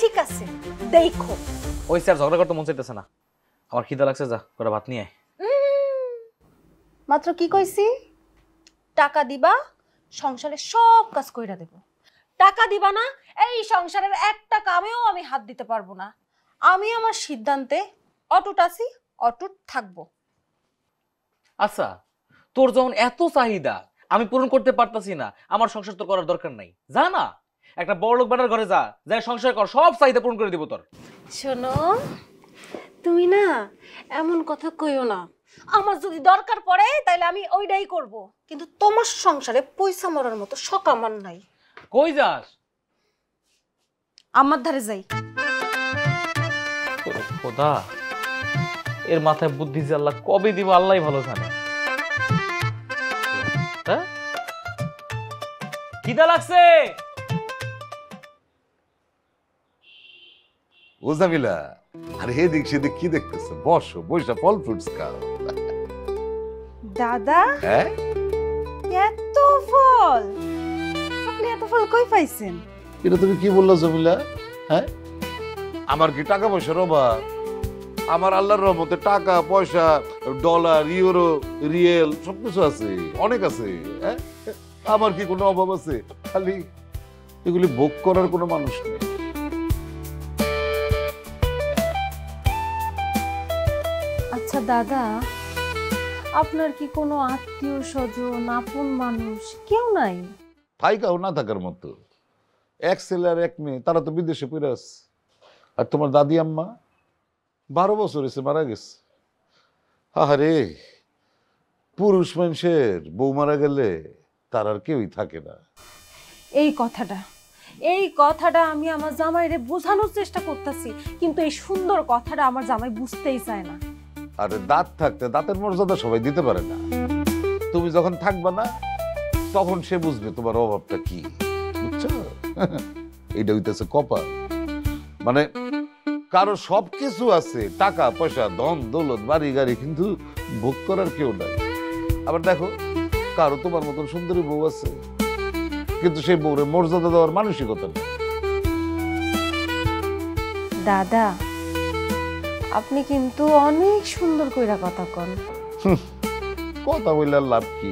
ঠিক আছে, দেখো। ওই স্যার ঝগড়া করতে মন চাইতেছে না, আমার খিদা লাগছে, যা করে ভাত নিয়ে আয়। মাত্র কি কইছি? টাকা দিবা, সংসারে সব কাজ কইরা দেব। টাকা দিবা না, এই সংসারের একটা কামেও আমি হাত দিতে পারবো না। আমি আমার সিদ্ধান্তে অটুট আছি, অটুট থাকবো। আচ্ছা, তোর যখন এত চাহিদা আমি পূরণ করতে পারতাছি না, আমার সংসার তোর করার দরকার নাই, যা না একটা বড় লোক বেটার ঘরে যা, যাই সংসার কর, সব চাহিদা পূরণ করে দিব তোর। শোনো, তুমি না এমন কথা কইও না। আমার যদি দরকার পড়ে তাহলে আমি ওইটাই করব, কিন্তু তোমার সংসারে পয়সা মরার মতো শখ আমার নাই। কই যাস? আমার ধারে যাই। খোদা, এর মাথায় বুদ্ধি যে আল্লাহ কবে দিব আল্লাহ ভালো জানে। হ্যাঁ, খিদা লাগছে। ও জামিলা, আরে এদিক সেদিক কি দেখতেছ? বসো, বসা ফল ফ্রুটস খাও। দাদা, হ্যাঁ, এত ফল? আপনি এত ফল কই পাইছেন? এটা তুমি কি বললা জামিলা? হ্যাঁ, আমার কি টাকা পয়সার অভাব? আমার আল্লাহর রহমতে টাকা পয়সা, ডলার, ইউরো, রিয়েল সবকিছু আছে, অনেক আছে। হ্যাঁ, আমার কি কোনো অভাব আছে? খালি এগুলি ভোগ করার কোনো মানুষ নেই। আচ্ছা দাদা, আপনার কি কোনো আত্মীয় স্বজন, আপন মানুষ কেউ নাই? থাইকাও না থাকার মতো। এক ছেলে আর এক মেয়ে, তারা তো বিদেশে পড়ে আছে। আর তোমার দাদি আম্মা 12 বছর হয়েছে মারা গেছে। আরে পুরুষ মানুষের বউ মারা গেলে তার আর কেউই থাকে না। এই কথাটা আমি আমার জামাইরে বোঝানোর চেষ্টা করতেছি, কিন্তু এই সুন্দর কথাটা আমার জামাই বুঝতেই চায় না। আরে দাঁত থাকতে দাঁতের মর্যাদা সবাই দিতে পারে না। তুমি যখন থাকবা না তখন সে বুঝবে তোমার অভাবটা কি, বুঝছো? এইটা হইতেছে কপাল। মানে কারো সবকিছু আছে, টাকা পয়সা, ধন দৌলত, বাড়ি গাড়ি, কিন্তু ভোগ করার কেউ নাই। আবার দেখো, কারো তোমার মতন সুন্দরী বউ আছে, কিন্তু সেই বউরে মর্যাদা দেওয়ার মানসিকতা নেই। দাদা, আপনি কিন্তু অনেক সুন্দর কইরা কথা কন। কথা বললে লাভ কি?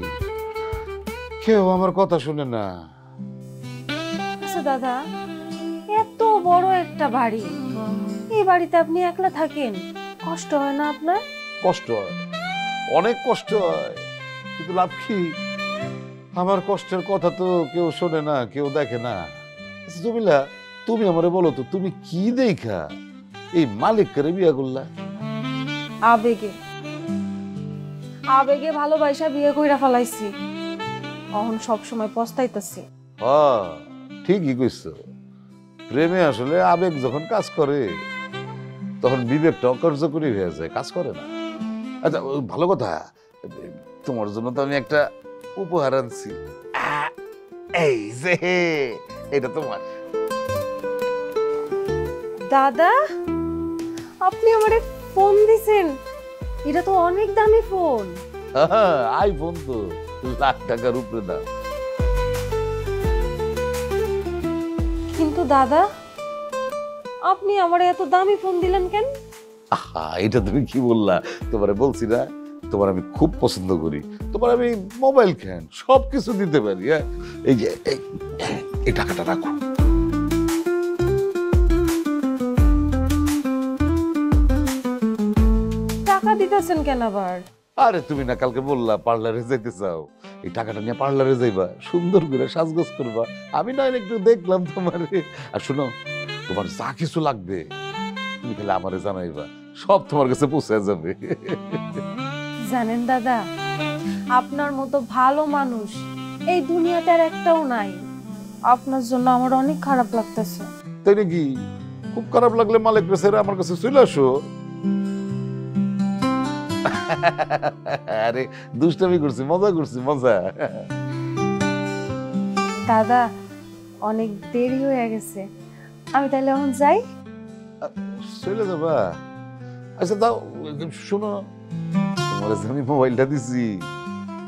কেউ আমার কথা শুনে না। আচ্ছা দাদা, এত বড় একটা বাড়ি, এই বাড়িতে আপনি একলা থাকেন, কষ্ট হয় না আপনার? কষ্ট হয়, অনেক কষ্ট হয়, কিন্তু লাভ কি? আমার কষ্টের কথা তো কেউ শোনে না, কেউ দেখে না। জমিলা, তুমি আমারে বলো তো, তুমি কি দেখা এই মালিক করে বিয়া করলা? আবেগে ভালোবাসা বিয়ে কইরা ফেলাইছি, এখন সব সময় পস্তাইতেছি। হ্যাঁ, ঠিকই কইছো। প্রেমে আসলে আবেগ যখন কাজ করে তখন বিবেকটা অকার্যকরী হয়ে যায়, কাজ করে না। আচ্ছা, ভালো কথা, তোমার জন্য তো আমি একটা উপহার আনছি। এই যে, এটা তোমার। দাদা, আপনি আমারে ফোন দিছেন? এটা তো অনেক দামি ফোন। আইফোন তো লাখ টাকার উপরে দাম। কিন্তু দাদা, আপনি আমারে এত দামি ফোন দিলেন কেন? এটা তুমি কি বললা? তোমারে বলছি না, তোমার আমি খুব পছন্দ করি, তোমার আমি মোবাইল কেন সবকিছু দিতে পারি। হ্যাঁ, এই যে এই টাকাটা রাখো। টাকা দিতেছেন কেন আবার? আরে তুমি না কালকে বললা পার্লারে যাইতে চাও, এই টাকাটা নিয়ে পার্লারে যাইবা, সুন্দর করে সাজগোজ করবা। আমি না একটু দেখলাম তোমারে। আর শোনো, তোমার যা কিছু লাগবে তুমি খালি আমারে জানাইবা, সব তোমার কাছে পৌঁছে যাবে। জানেন দাদা, আপনার মতো ভালো মানুষ এই দুনিয়াতে আর একটাও নাই। আপনার জন্য আমার অনেক খারাপ লাগতেছে। তাই নাকি? খুব খারাপ লাগলে মালিক রেসের আমার কাছে চলে আসো। আরে দুষ্টামি করছি, মজা করছি, মজা। দাদা, অনেক দেরি হয়ে গেছে, আমি তাহলে এখন যাই। চলে যাবা? আচ্ছা দাও, শোনো, তোমার যে আমি মোবাইলটা দিছি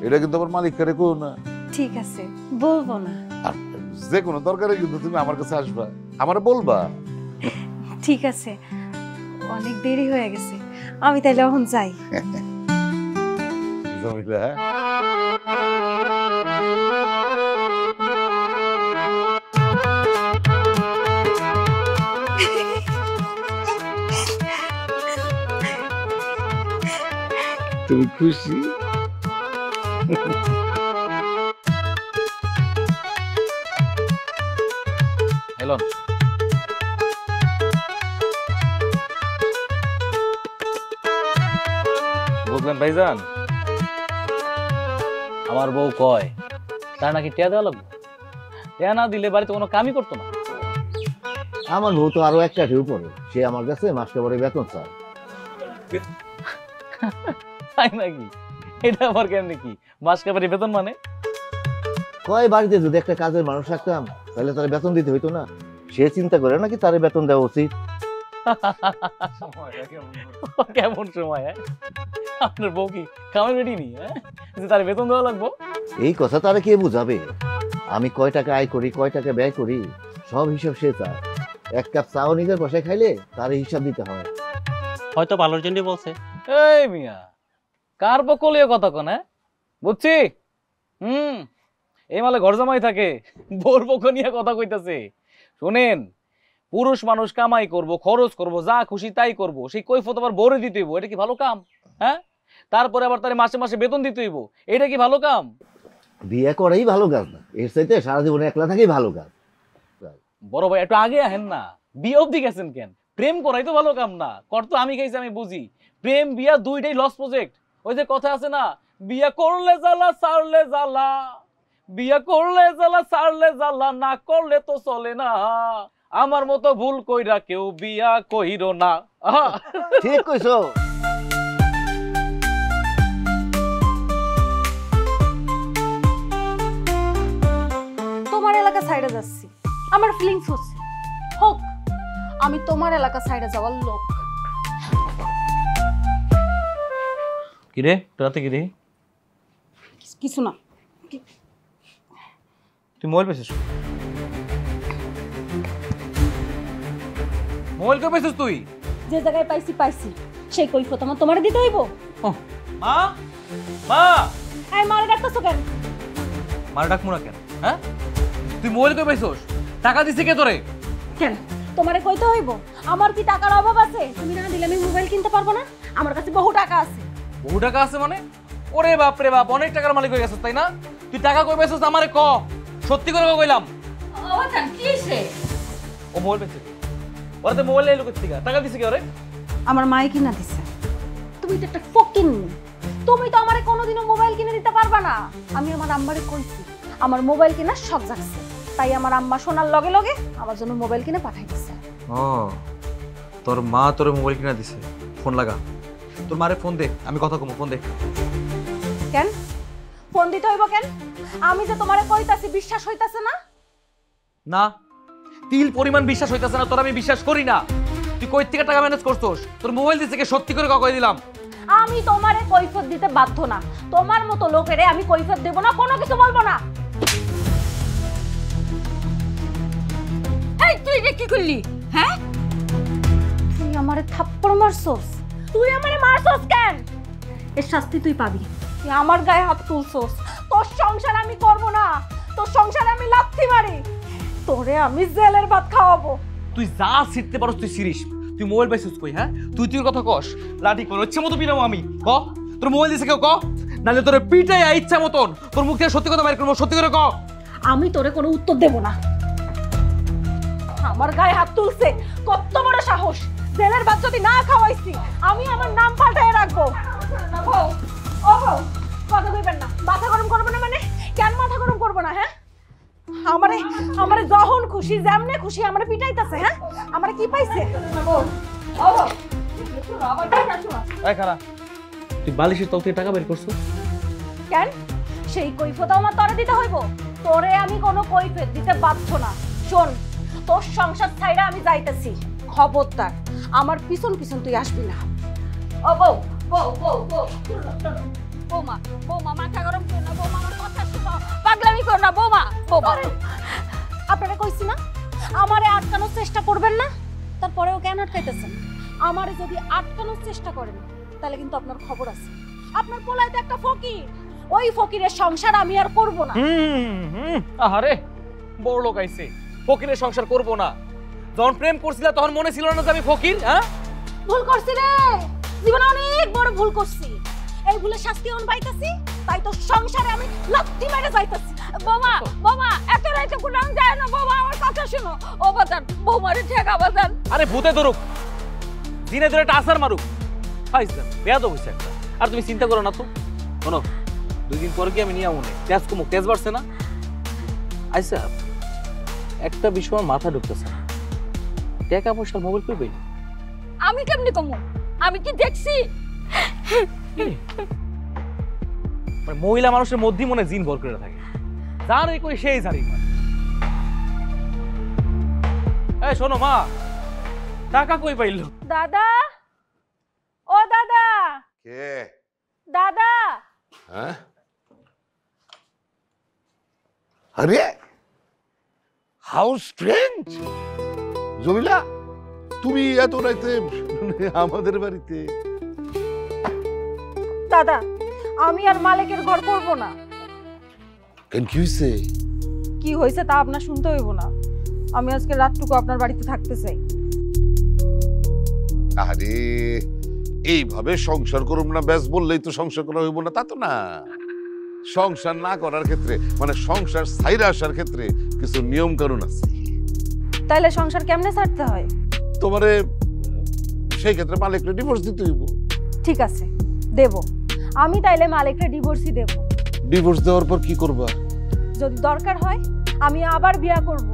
এটা কিন্তু আমার মালিক করে কো না। ঠিক আছে, বলবো না। আর যে কোনো দরকারে কিন্তু তুমি আমার কাছে আসবা, আমারে বলবা। ঠিক আছে, অনেক দেরি হয়ে গেছে, আমি তাইলে এখন যাই। জমিলা, তুমি খুশি? এলন বুঝলেন ভাইজান, আমার বউ কয় তার নাকি টিয়া দেওয়া লাগবে, টিয়া না দিলে বাড়িতে কোনো কামই করতো না। আমার বউ তো আরো একটা ঢেউ পড়ে, সে আমার কাছে মাসকে পরে বেতন চায়। তাই নাকি? এটা আবার কেমনি কি মাস কাবারি বেতন মানে? কয় বাড়িতে যদি একটা কাজের মানুষ রাখতাম তাহলে তার বেতন দিতে হইতো না, সে চিন্তা করে নাকি তার বেতন দেওয়া উচিত। কেমন সময়? আপনার বউ কি কামে বেটি নি যে তার বেতন দেওয়া লাগবো? এই কথা তারা কে বুঝাবে? আমি কয় টাকা আয় করি, কয় টাকা ব্যয় করি, সব হিসাব সে চায়। এক কাপ চাও নিজের পয়সায় খাইলে তার হিসাব দিতে হয়। হয়তো ভালোর জন্যই বলছে। এই মিয়া, কার বকলীয় কথা কোন? বুঝছি, এই মালে ঘর জামাই থাকে, বোর বক নিয়ে কথা কইতাছে। শুনেন, পুরুষ মানুষ কামাই করব, খরচ করব, যা খুশি তাই করব, সেই কৈফত আবার বউরে দিতে হইব, এটা কি ভালো কাম? হ্যাঁ, তারপরে আবার তার মাসে মাসে বেতন দিতে হইব, এটা কি ভালো কাম? বিয়ে করাই ভালো কাজ না, এর চাইতে সারা জীবনে একলা থাকাই ভালো কাজ। বড় ভাই একটু আগে আহেন না, বিয়ে অবধি গেছেন কেন? প্রেম করাই তো ভালো কাম না, কর তো আমি খাইছি, আমি বুঝি। প্রেম বিয়া দুইটাই লস প্রজেক্ট। ওই যে কথা আছে না, বিয়া করলে জ্বালা সারলে জ্বালা, বিয়া করলে জ্বালা সারলে জ্বালা, না করলে তো চলে না। আমার মতো ভুল কইরা কেউ বিয়া কইরো না। ঠিক কইছো। তোমার এলাকা সাইডে যাচ্ছি, আমার ফিলিংস হচ্ছে, হোক আমি তোমার এলাকা সাইডে যাওয়ার লোক। কিরে রাতে কিরে? কিছু না। তুই মোবাইল পেয়েছিস? মোবাইল কে পেয়েছিস তুই? যে জায়গায় পাইছি পাইছি, সেই কৈফত আমার তোমারে দিতে হইব। মা, মা, এই মারে ডাকতেছো কেন? মার ডাক মুনা কেন? হ্যাঁ, তুই মোবাইল কে পেয়েছিস? টাকা দিছে কে তোরে? কেন তোমারে কইতে হইব? আমার কি টাকার অভাব আছে? তুমি না দিলে আমি মোবাইল কিনতে পারবো না? আমার কাছে বহু টাকা আছে। বহু টাকা আছে মানে? ওরে বাপ রে বাপ, অনেক টাকার মালিক হয়ে গেছিস তাই না? তুই টাকা কই পেয়েছিস আমারে ক, সত্যি করে কইলাম। ও জান কি হইছে? ও মোবাইল পেয়েছে, ওরে তো মোবাইল এলো কোথা থেকে? টাকা দিছে কে ওরে? আমার মাই কিনা দিছে। তুমি তো একটা ফকিং, তুমি তো আমারে কোনোদিনও মোবাইল কিনে দিতে পারবা না। আমি আমার আম্মারে কইছি আমার মোবাইল কেনার শখ জাগছে, তাই আমার আম্মা শোনার লগে লগে আমার জন্য মোবাইল কিনে পাঠাই দিছে। ও, তোর মা তোর মোবাইল কিনা দিছে। ফোন লাগা, তোর মারে ফোন দে, আমি কথা কমু। ফোন দে। কেন ফোন দিতে হইব কেন? আমি যে তোমারে কইতাছি বিশ্বাস হইতাছে না? না, তিল পরিমাণ বিশ্বাস হইতাছে না তোর, আমি বিশ্বাস করি না। তুই কই থেকে টাকা ম্যানেজ করছস? তোর মোবাইল দিছে কে? সত্যি করে কই দিলাম। আমি তোমারে কৈফত দিতে বাধ্য না। তোমার মতো লোকেরে আমি কৈফত দেব না, কোনো কিছু বলবো না। এই তুই যে কি করলি? হ্যাঁ, তুই আমারে থাপ্পড় মারছস? তুই আমারে মারছস কেন? এর শাস্তি তুই পাবি। তুই আমার গায়ে হাত তুলছস, তোর সংসার আমি করব না, তোর সংসারে আমি লাথি মারি, তোরে আমি জেলের ভাত খাওয়াবো। তুই যা ছিড়তে পারস তুই ছিড়িস। তুই মোবাইল পাইছিস কই? হ্যাঁ, তুই তুই কথা কস, লাঠি করে ইচ্ছে মতো পিটাবো আমি। ক, তোর মোবাইল দিছে কেউ? ক, নাহলে তোর পিটাই ইচ্ছা মতন তোর মুখ থেকে সত্যি কথা বাইর করবো। সত্যি করে ক। আমি তোরে কোনো উত্তর দেব না। আমার গায়ে হাত তুলছে, কত বড় সাহস! জেলের ভাত যদি না খাওয়াইছি আমি আমার নাম পাল্টায় রাখবো। কথা কইবেন না। মাথা গরম করবো না মানে? কেন মাথা গরম করবো না? হ্যাঁ, আমারে আমারে যখন খুশি যেমনে খুশি আমারে পিটাইতাছে। হ্যাঁ, আমারে কি পাইছে? এই খারা, তুই বালিশের তল থেকে টাকা বের করছো কেন? সেই কৈফত আমার তোরে দিতে হইব? তোরে আমি কোনো কৈফিয়ত দিতে বাধ্য না। শোন, তোর সংসার ছাইরা আমি যাইতেছি, খবরদার আমার পিছন পিছন তুই আসবি না। ও বউ বউ বউ বউ বৌমা বৌমা মাথা গরম করো না বৌমা আমার কথা শোনো পাগলামি করো না বৌমা বৌমা আপনারা কইছি না আমারে আটকানোর চেষ্টা করবেন না, তারপরেও কেন আটকাইতেছেন? আমারে যদি আটকানোর চেষ্টা করেন তাহলে কিন্তু আপনার খবর আছে। আপনার পোলায় তো একটা ফকির, ওই ফকিরের সংসার আমি আর করব না। আহারে বড় লোক আইছে, ফকিরের সংসার করব না। যখন প্রেম করছিলা তখন মনে ছিল না যে আমি ফকির? হ্যাঁ, ভুল করছি রে, জীবনে অনেক বড় ভুল করছি। এই ভুলের শাস্তি আমি পাইতাছি, তাই তো সংসারে আমি লাথি মেরে যাইতাছি। বৌমা বৌমা এত রাইতে কোন যায় না বৌমা আমার কথা শোনো ও বাজান বৌমারে ঠেকা বাজান। আরে ভূতে ধরুক, দিনে ধরে একটা আসার মারুক, ফাইজলাম বেয়াদব হইছে একটা। আর তুমি চিন্তা করো না তো, শোনো 2 দিন পর কি আমি নিয়ে আমনে তেজ কমু, তেজ বাড়ছে না। আচ্ছা একটা বিষয় আমার মাথা ঢুকতেছে না, টাকা পয়সা মোবাইল করবে আমি কেমনি কমু? আমি কি দেখছি? মানে মহিলা মানুষের মধ্যে মনে জিন ভর করে থাকে, যার এই কই সেই জারি। এই শোনো মা, টাকা কই পাইল? দাদা, ও দাদা, কে? দাদা। হ্যাঁ, আরে হাউ স্ট্রেঞ্জ। জমিলা, তুমি এত রাইতে আমাদের বাড়িতে? দাদা, আমি আর মালিকের ঘর করব না। কেন, কি হয়েছে? কি হয়েছে তা আপনার শুনতে হইব না। আমি আজকে রাতটুকু আপনার বাড়িতে থাকতে চাই। আরে এইভাবে সংসার করুম না ব্যাস বললেই তো সংসার করা হইব না, তা তো না। সংসার না করার ক্ষেত্রে মানে সংসার ছাইরা আসার ক্ষেত্রে কিছু নিয়ম কানুন আছে। তাইলে সংসার কেমনে ছাড়তে হয়? তোমারে সেই ক্ষেত্রে মালিককে ডিভোর্স দিতে হইব। ঠিক আছে, দেব। আমি তাইলে মালিককে ডিভোর্সই দেব। ডিভোর্স দেওয়ার পর কি করবা? যদি দরকার হয় আমি আবার বিয়ে করব,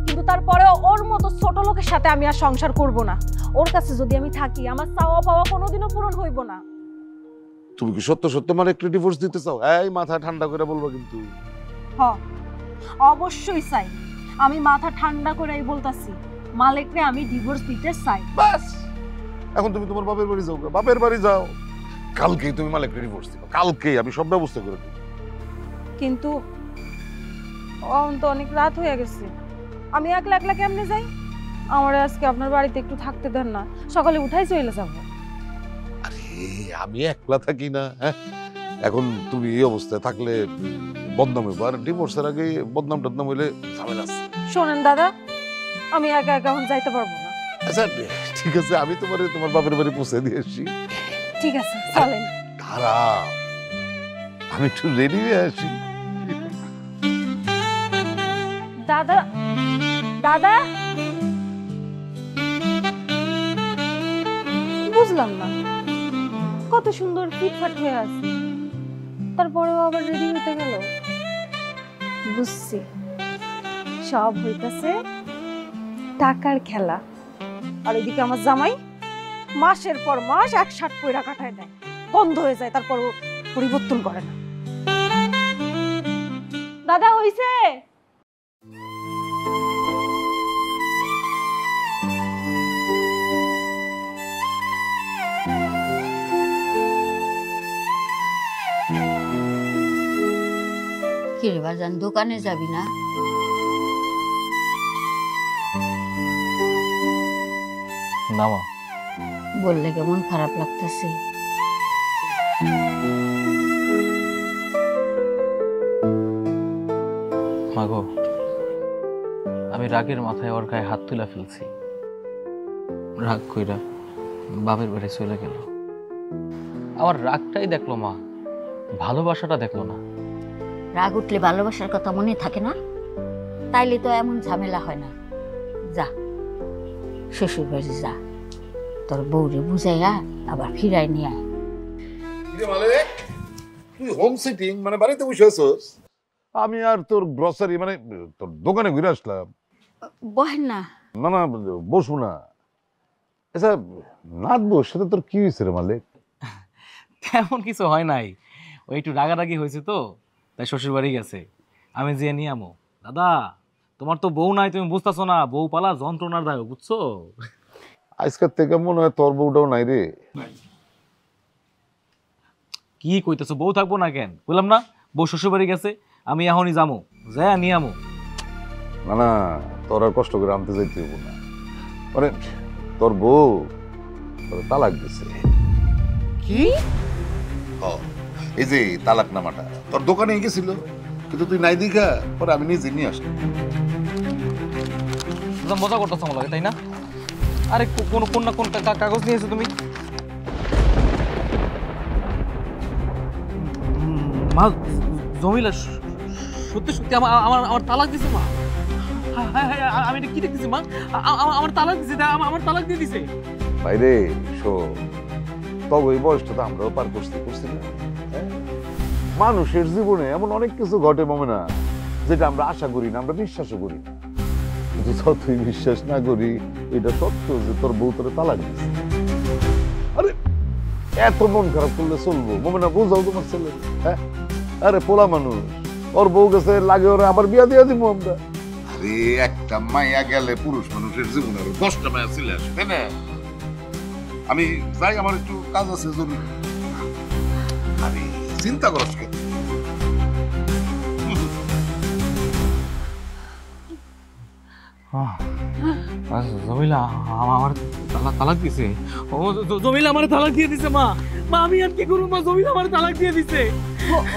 কিন্তু তারপরেও ওর মতো ছোট লোকের সাথে আমি আর সংসার করব না। ওর কাছে যদি আমি থাকি আমার চাওয়া পাওয়া কোনোদিনও পূরণ হইব না। তুমি কি সত্য সত্য মালিককে ডিভোর্স দিতে চাও? এই মাথা ঠান্ডা করে বলবা কিন্তু। হ, অবশ্যই চাই। আমি মাথা ঠান্ডা করেই বলতাছি, মালিকরে আমি ডিভোর্স দিতে চাই। বাস, এখন তুমি তোমার বাপের বাড়ি যাও, বাপের বাড়ি যাও। কালকেই তুমি মালিককে ডিভোর্স দিবা, কালকেই আমি সব ব্যবস্থা করে দেব। কিন্তু এখন তো অনেক রাত হয়ে গেছে, আমি একলা একলা কেমনে যাই? আমার আজকে আপনার বাড়িতে একটু থাকতে দেন না, সকালে উঠাই চলে যাব। আরে আমি একলা থাকি না, হ্যাঁ? এখন তুমি এই অবস্থায় থাকলে বদনাম হইব, আর ডিভোর্সের আগে বদনাম টদনাম হইলে ঝামেলা আছে। শোনেন দাদা, আমি একা একা এখন যাইতে পারবো না। আচ্ছা ঠিক আছে, আমি তোমার বাপের বাড়ি পৌঁছে দিয়ে আসি। ঠিক আছে, চলেন। দাঁড়াও, আমি একটু রেডি হয়ে আসি। দাদা, দাদা, বুঝলাম না, কত সুন্দর ফিটফাট হয়ে আছে, তারপরেও আবার রেডি হতে গেল। বুঝছি, সব হইতাছে টাকার খেলা। আর এদিকে আমার জামাই মাসের পর মাস 1 শার্ট পয়রা কাটায় দেয়, বন্ধ হয়ে যায়, তারপর পরিবর্তন করে না। দাদা হইছে? কিরে বাজান, দোকানে যাবি না? না মা। বললে কেমন খারাপ লাগতেছে। মাগো, আমি রাগের মাথায় ওর গায়ে হাত তুলে ফেলছি। রাগ কইরা বাপের বাড়ি চলে গেল। আমার রাগটাই দেখলো মা, ভালোবাসাটা দেখলো না। রাগ উঠলে ভালোবাসার কথা মনে থাকে না? তাইলে তো এমন ঝামেলা হয় না। যা শ্বশুর বাড়ি যা, তোর বউরে বুঝাইয়া আবার ফিরাই নিয়ে আয়। তুই হোম সিটিং মানে বাড়িতে বসে আছিস? আমি আর তোর গ্রসারি মানে তোর দোকানে ঘুরে আসলাম। বহেন না। না না, বসু না। আচ্ছা নাচবো, সাথে তোর কি হয়েছে রে মালিক? তেমন কিছু হয় নাই, ওই একটু রাগারাগি হয়েছে তো, তাই শ্বশুর বাড়ি গেছে। আমি যেয়ে নিয়ে আমো। দাদা, তোমার তো বউ নাই, তুমি বুঝতেছো না, বউ পালা যন্ত্রণার দায়, বুঝছো? আজকের থেকে মনে হয় তোর বউটাও নাই রে। কি কইতেছো? বউ থাকবো না কেন? বললাম না বউ শ্বশুর বাড়ি গেছে, আমি এখনই যাবো, যাই নিয়ে আমো। না না, তোর আর কষ্ট করে আনতে যাইতে হবো না। মানে তোর বউ তোর তালাক দিছে। কি? এই যে তালাকনামাটা তোর দোকানে গেছিল, কিন্তু তুই নাই দেখা পরে আমি নিজে নিয়ে আসলাম। মজা করতেছো আমার লাগে, তাই না? আরে কোন কোন না কোন কাগজ নিয়েছো তুমি? মা, জমিলা সত্যি সত্যি আমার আমার আমার তালাক দিছে মা। আমি এটা কি দেখতেছি মা? আমার তালাক দিছে, আমার তালাক দিয়ে দিছে। বাইরে শোন, তবে ওই বয়সটা তো আমরাও পার করছি না? হ্যাঁ? মানুষের জীবনে এমন অনেক কিছু ঘটে না, যেটা আমরা আশা করি না, আমরা বিশ্বাসও করি না। কিন্তু যতই বিশ্বাস না করি, এটা সত্য যে তোর বউ তোর তালাক দিছে। আরে এত মন খারাপ করলে চলবো? মোমেনা বুঝাও তোমার ছেলে। হ্যাঁ, আরে পোলা মানুষ, ওর বউ গেছে, লাগে ওরা আবার বিয়া দিয়া দিব আমরা। আরে একটা মাইয়া গেলে পুরুষ মানুষের জীবনে 10টা মায়া চলে আসে, তাই না? আমি যাই, আমার একটু কাজ আছে জরুরি। আরে চিন্তা করছ কেন? জমিলা আমার তালাক দিছে। ও জমিলা আমার তালাক দিয়ে দিছে মা। মা আমি আর কি করব মা? জমিলা আমার তালাক দিয়ে দিছে।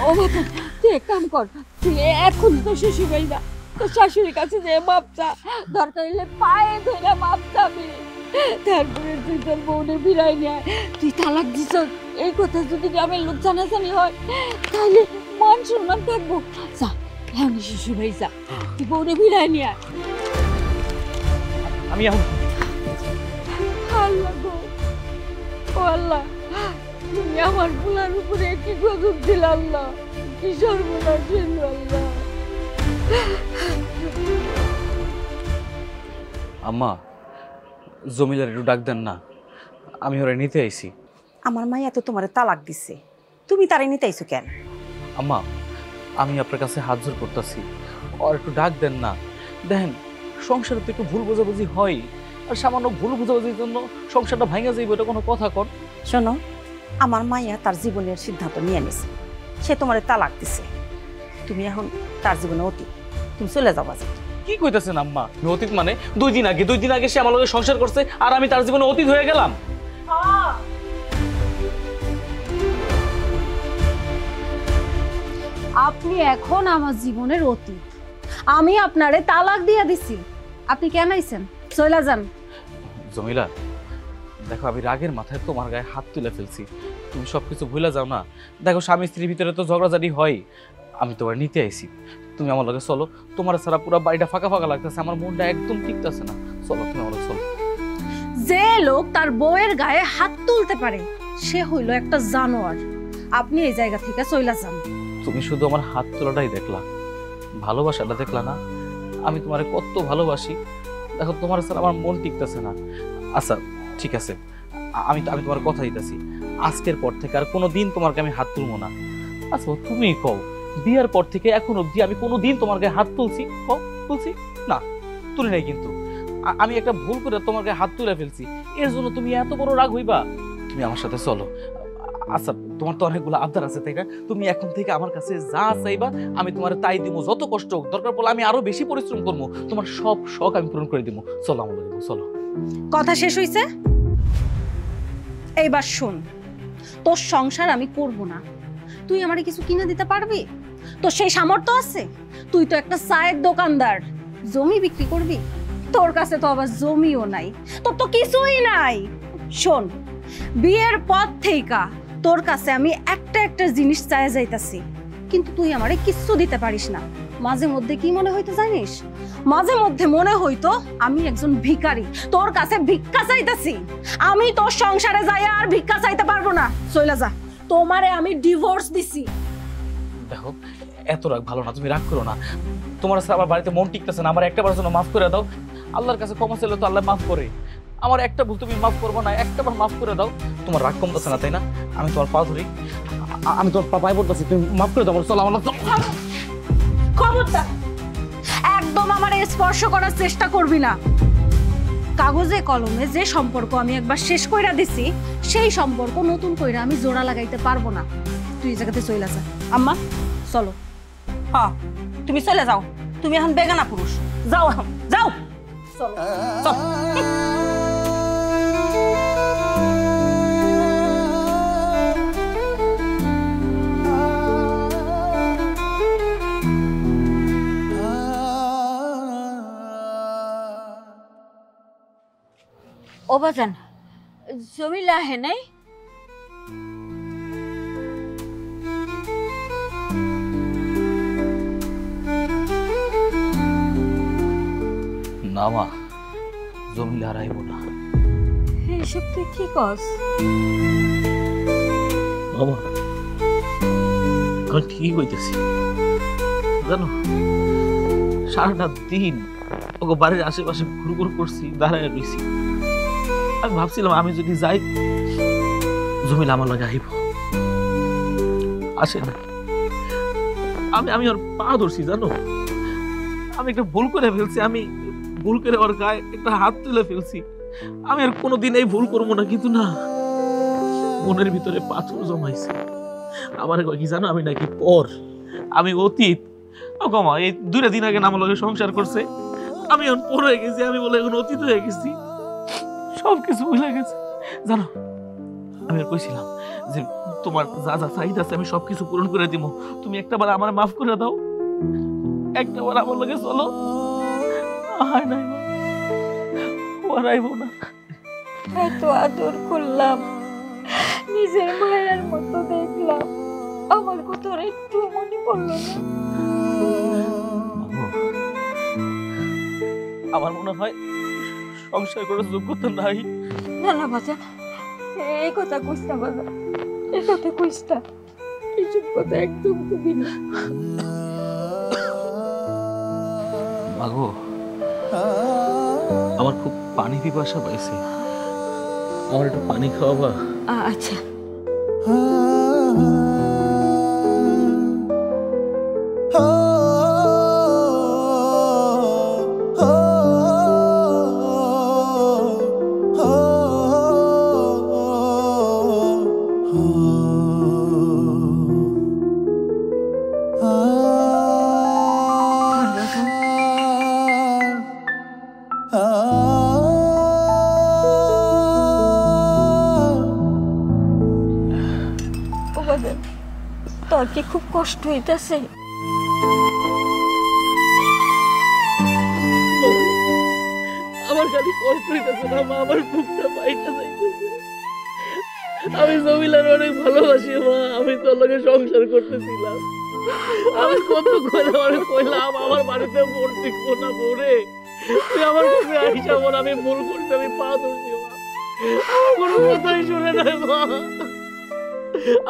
ও বাবা, তুই এক কাম কর, তুই এখন তো শ্বশুর বাড়ি যা, তোর শাশুড়ির কাছে যে মাপ চা, দরকার হলে পায়ে ধরে মাপ চাবি। তারপরে তুই তোর বউনের বিরাই নিয়ে আয়। তুই তালাক দিছ এই কথা যদি গ্রামের লোক জানাজানি হয়, তাহলে মান সম্মান থাকবো। যা এখন শ্বশুর বাড়ি যা, তুই বউনের বিরাই নিয়ে আয়। আমি এখন আল্লাহ গো, ও আল্লাহ, তুমি আমার পোলার উপরে কি গজব দিল আল্লাহ, কি সর্বনাশ হইল আল্লাহ। আম্মা, জমিলার একটু ডাক দেন না, আমি ওরা নিতে আইছি। আমার মাইয়া তো তোমার তালাক দিছে, তুমি তারে নিতে আইছো কেন? আম্মা, আমি আপনার কাছে হাত জোর করতেছি, আর একটু ডাক দেন না। দেখেন, সংসারে তো একটু ভুল বোঝাবুঝি হয়, আর সামান্য ভুল বোঝাবুঝির জন্য সংসারটা ভাঙা যাইবে, এটা কোনো কথা কর? শোনো, আমার মাইয়া তার জীবনের সিদ্ধান্ত নিয়ে নিছে, সে তোমার তালাক দিছে, তুমি এখন তার জীবনে অতীত, তুমি চলে যাবা। কি কইতেছেন আম্মা? অতীত মানে 2 দিন আগে সে আমার লগে সংসার করছে, আর আমি তার জীবনে অতীত হয়ে গেলাম? আপনি এখন আমার জীবনের অতীত, আমি আপনারে তালাক দিয়ে দিছি, আপনি কেন আইছেন? চলে যান। জমিলা, দেখো আমি রাগের মাথায় তোমার গায়ে হাত তুলে ফেলছি, তুমি সবকিছু ভুলে যাও না। দেখো স্বামী স্ত্রীর ভিতরে তো ঝগড়াঝাড়ি হয়, আমি তোমার নিতে আইছি, তুমি আমার লগে চলো। তোমার ছাড়া পুরো বাড়িটা ফাঁকা ফাঁকা লাগতেছে, আমার মনটা একদম ঠিকতেছে না। চলো, তুমি আমার চলো। যে লোক তার বউয়ের গায়ে হাত তুলতে পারে সে হইল একটা জানোয়ার, আপনি এই জায়গা থেকে চলে যান। তুমি শুধু আমার হাত তোলাটাই দেখলা, ভালোবাসাটা দেখলা না? আমি তোমারে কত ভালোবাসি। দেখো তোমার ছাড়া আমার মন টিকতেছে না। আচ্ছা ঠিক আছে, আমি তোমার কথা দিতেছি, আজকের পর থেকে আর কোনোদিন তোমাকে আমি হাত তুলবো না। আচ্ছা তুমি কও, বিয়ার পর থেকে এখন অবধি আমি কোনোদিন তোমার গায়ে হাত তুলছি? তুলছি না? তুলি নাই। কিন্তু আমি একটা ভুল করে তোমার গায়ে হাত তুলে ফেলছি, এর জন্য তুমি এত বড় রাগ হইবা? তুমি আমার সাথে চলো। আচ্ছা তোমার তো অনেকগুলো আবদার আছে, তাই না? তুমি এখন থেকে আমার কাছে যা চাইবা আমি তোমার তাই দিব, যত কষ্ট হোক, দরকার পড়লে আমি আরো বেশি পরিশ্রম করবো, তোমার সব শখ আমি পূরণ করে দিব। চলো আমার লগে, চলো। কথা শেষ হইছে? এইবার শোন, তোর সংসার আমি করব না। তুই আমারে কিছু কিনে দিতে পারবি? তোর সেই সামর্থ্য আছে? তুই তো একটা চায়ের দোকানদার, জমি বিক্রি করবি? তোর কাছে তো আবার জমিও নাই, তোর তো কিছুই নাই। শোন, বিয়ের পর থেকে তোর কাছে আমি একটা জিনিস চাই যাইতাছি, কিন্তু তুই আমারে কিচ্ছু দিতে পারিস না। মাঝে মধ্যে কি মনে হইতো জানিস? মাঝে মধ্যে মনে হইতো আমি একজন ভিখারি, তোর কাছে ভিক্ষা চাইতাছি। আমি তোর সংসারে যাই আর ভিক্ষা চাইতে পারবো না, চলে যা। তোমারে আমি ডিভোর্স দিছি। দেখো এত রাগ ভালো না, তুমি রাগ করো না। তোমার সাথে আমার বাড়িতে মন টিকতেছে না, আমার একটাবার জন্য মাফ করে দাও। আল্লাহর কাছে ক্ষমা চাইলে তো আল্লাহ মাফ করে। আমার একটা ভুল তুমি মাফ করবো না, একটাবার মাফ করে দাও। তোমার রাগ কমতেছে না, তাই না? আমি তোমার পা ধরি, আমি তোমার পায়ে পড়তেছি, তুমি মাফ করে দাও। চলো আমার। খবরদার একদম আমার স্পর্শ করার চেষ্টা করবি না। কাগজে কলমে যে সম্পর্ক আমি একবার শেষ কইরা দিছি, সেই সম্পর্ক নতুন কইরা আমি জোড়া লাগাইতে পারবো না। তুই এই জায়গাতে চলে যা। আম্মা চলো। হ্যাঁ তুমি চলে যাও, তুমি এখন বেগানা পুরুষ, যাও এখন যাও, চলো চলো। ও বাজান, জমিলা হে নাই? না মা, জমিলা হারাইব না। এইসব তুই কি কস? বাবা আমি ঠিক হইতেছি জানো, সারাটা দিন ওকে বাড়ির আশেপাশে ঘুরঘুর করছি, দাঁড়ায় রয়েছি। আমি ভাবছিলাম আমি যদি যাই জমিলা আমার লাগে আইব, আসে না। আমি ওর পা ধরছি জানো, আমি একটা ভুল করে ফেলছি, আমি ভুল করে ওর গায়ে একটা হাত তুলে ফেলছি। আমি আর কোনোদিন এই ভুল করবো না, কিন্তু না, মনের ভিতরে পাথর জমাইছে। আমার কি জানো, আমি নাকি পর, আমি অতীত। কমা এই 2 দিন আগে আমার লগে সংসার করছে, আমি এখন পর হয়ে গেছি, আমি বলে এখন অতীত হয়ে গেছি, সবকিছু ভুলে গেছে জানো। আমি আর কইছিলাম যে তোমার যা যা চাহিদা আছে আমি সবকিছু পূরণ করে দিব, তুমি একটাবার আমার মাফ করে দাও, একটাবার আমার লগে চলো। হায় নাই মা, ও আর আইব না। এত আদর করলাম, নিজের মায়ের মতো দেখলাম, আমার কথা একটু মনে পড়লো না। আমার মনে হয় সংসার করার যোগ্যতা নাই। না না বাজা, এই কথা কইস না বাজা, এই কথা কইস না, এইসব কথা একদম কবি না। মাগো, আমার খুব পানি পিপাসা পাইছে, আমার একটু পানি খাওয়াবা? আচ্ছা। তোর কি খুব কষ্ট হইতেছে? আমার খালি কষ্ট হইতেছে না মা, আমার বুকটা পাইটা যাইতেছে। আমি জমিলার অনেক ভালোবাসি মা, আমি তোর লগে সংসার করতেছিলাম, আমি কত করে অনেক কইলাম আমার বাড়িতে বোন টিকবো না, বোরে তুই আমার কাছে আইসা বল, আমি ভুল করছি, আমি পা ধরছি মা, আমার কোনো কথাই শুনে নাই মা,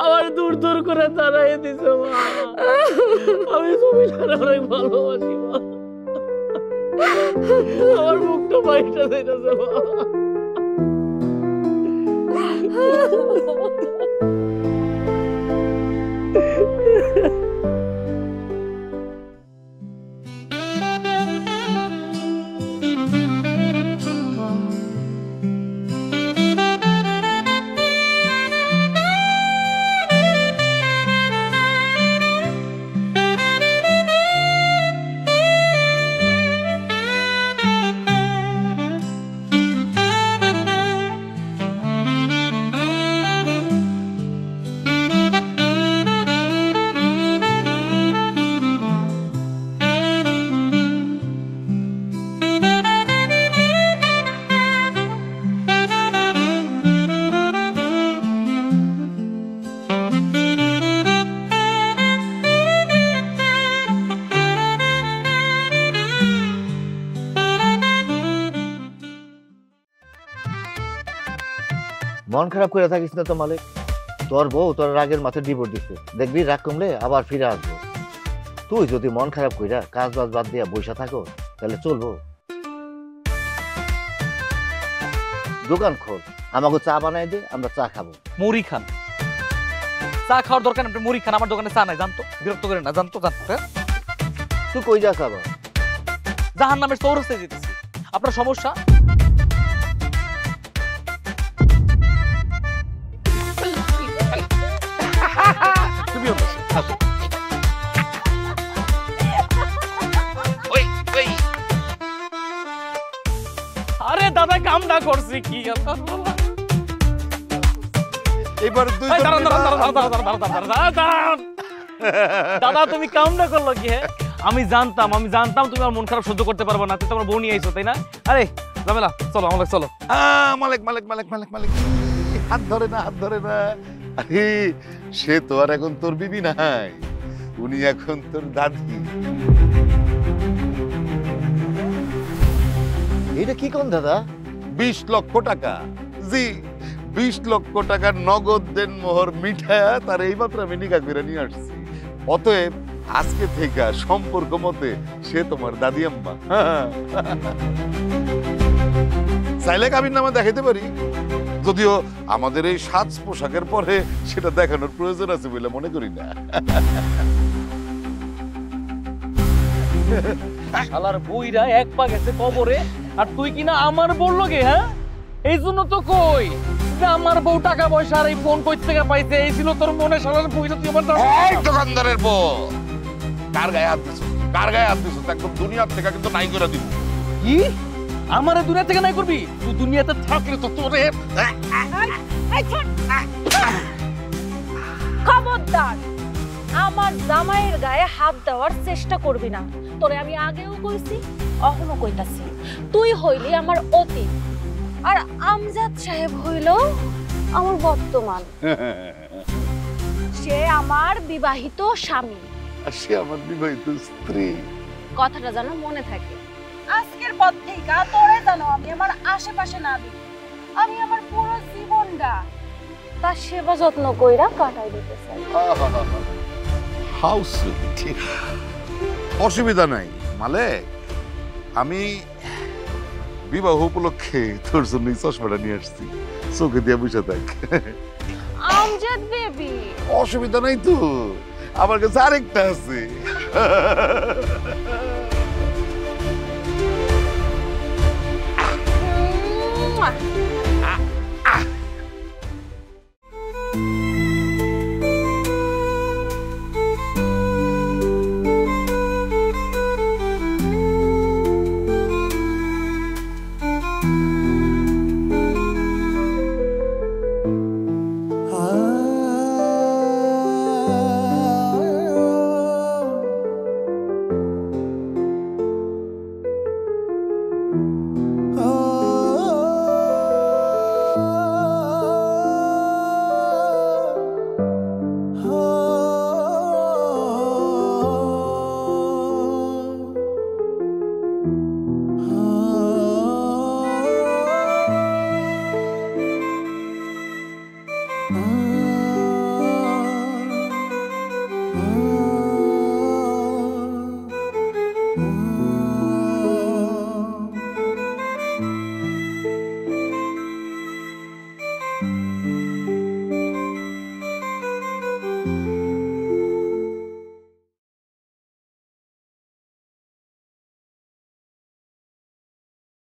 আমার দূর দূর করে দাঁড়াই দিছে মা। আমি জমিলার অনেক ভালোবাসি মা, আমার মুখটা বাইটা যাইতেছে মা। মন খারাপ করে থাকিস না তো মালিক, তোর বউ তোর রাগের মাথায় ডিভোর্স দিচ্ছে, দেখবি রাগ কমলে আবার ফিরে আসবো। তুই যদি মন খারাপ কইরা কাজ বাজ বাদ দিয়া বসে থাকো তাহলে চলবো? দোকান খোল, আমাকে চা বানাই দে, আমরা চা খাবো। মুড়ি খান, চা খাওয়ার দরকার আপনি মুড়ি খান, আমার দোকানে চা নাই, জানতো, বিরক্ত করেন না, জানতো জানতো। তুই কই যাস আবার? জাহান্নামের চৌরাস্তায় যেতেছি, আপনার সমস্যা? করছি কি এবার দুই দাদা তুমি কামটা করলো কি? হ্যাঁ আমি জানতাম তুমি আমার মন খারাপ সহ্য করতে পারবো না, তোমার বউ নিয়ে আইছো তাই না? আরে জামেলা চলো আমাদের চলো। মালিক মালিক মালিক মালিক মালিক হাত ধরে না, হাত ধরে না। আরে সে তো আর এখন তোর বিবি নাই, উনি এখন তোর দাদি। এটা কি কোন দাদা? 20 লক্ষ টাকা। জি 20 লক্ষ টাকার নগদ দেন মোহর মিঠায়া তার এইমাত্র আমি নিকাহ করে নিয়ে আসছি। অতএব আজকে থেকে সম্পর্ক মতে সে তোমার দাদি আম্মা। চাইলে কাবিন নামা দেখাইতে পারি, যদিও আমাদের এই সাজ পোশাকের পরে সেটা দেখানোর প্রয়োজন আছে বলে মনে করি না। শালার বইরা এক পা গেছে কবরে, আর তুই কিনা আমার বললো গে? হ্যাঁ এই জন্য তো কই যে আমার বউ টাকা পয়সা আর এই ফোন কই থেকে পাইছে, এই ছিল তোর মনে। শালার বইরা তুই আমার এই দোকানদারের বউ, কার গায়ে হাত দিছো? কার গায়ে হাত দিছো? একদম দুনিয়ার থেকে কিন্তু নাই করে দিব। কি আমারে দুনিয়া থেকে নাই করবি? তুই দুনিয়াতে থাকলে তো তোরে খবরদার আমার জামাইয়ের গায়ে হাত দেওয়ার চেষ্টা করবি না। তোরে আমি আগেও কইছি, এখনো কইতাছি, তুই হইলি আমার অতীত, আর আমজাদ সাহেব হইল আমার বর্তমান। সে আমার বিবাহিত স্বামী, আর সে আমার বিবাহিত স্ত্রী। কথাটা যেন মনে থাকে। আজকের পর থেকে তোরে জানো আমি আমার আশেপাশে না দিই, আমি আমার পুরো জীবনটা তার সেবা যত্ন কইরা কাটাই দিতে চাই। How sweet. অসুবিধা নাই মালিক, আমি বিবাহ উপলক্ষে তোর জন্য চশমাটা নিয়ে আসছি, চোখে দিয়ে বসে থাক। আমজাদ বেবি, অসুবিধা নাই তো, আমার কাছে আরেকটা আছে।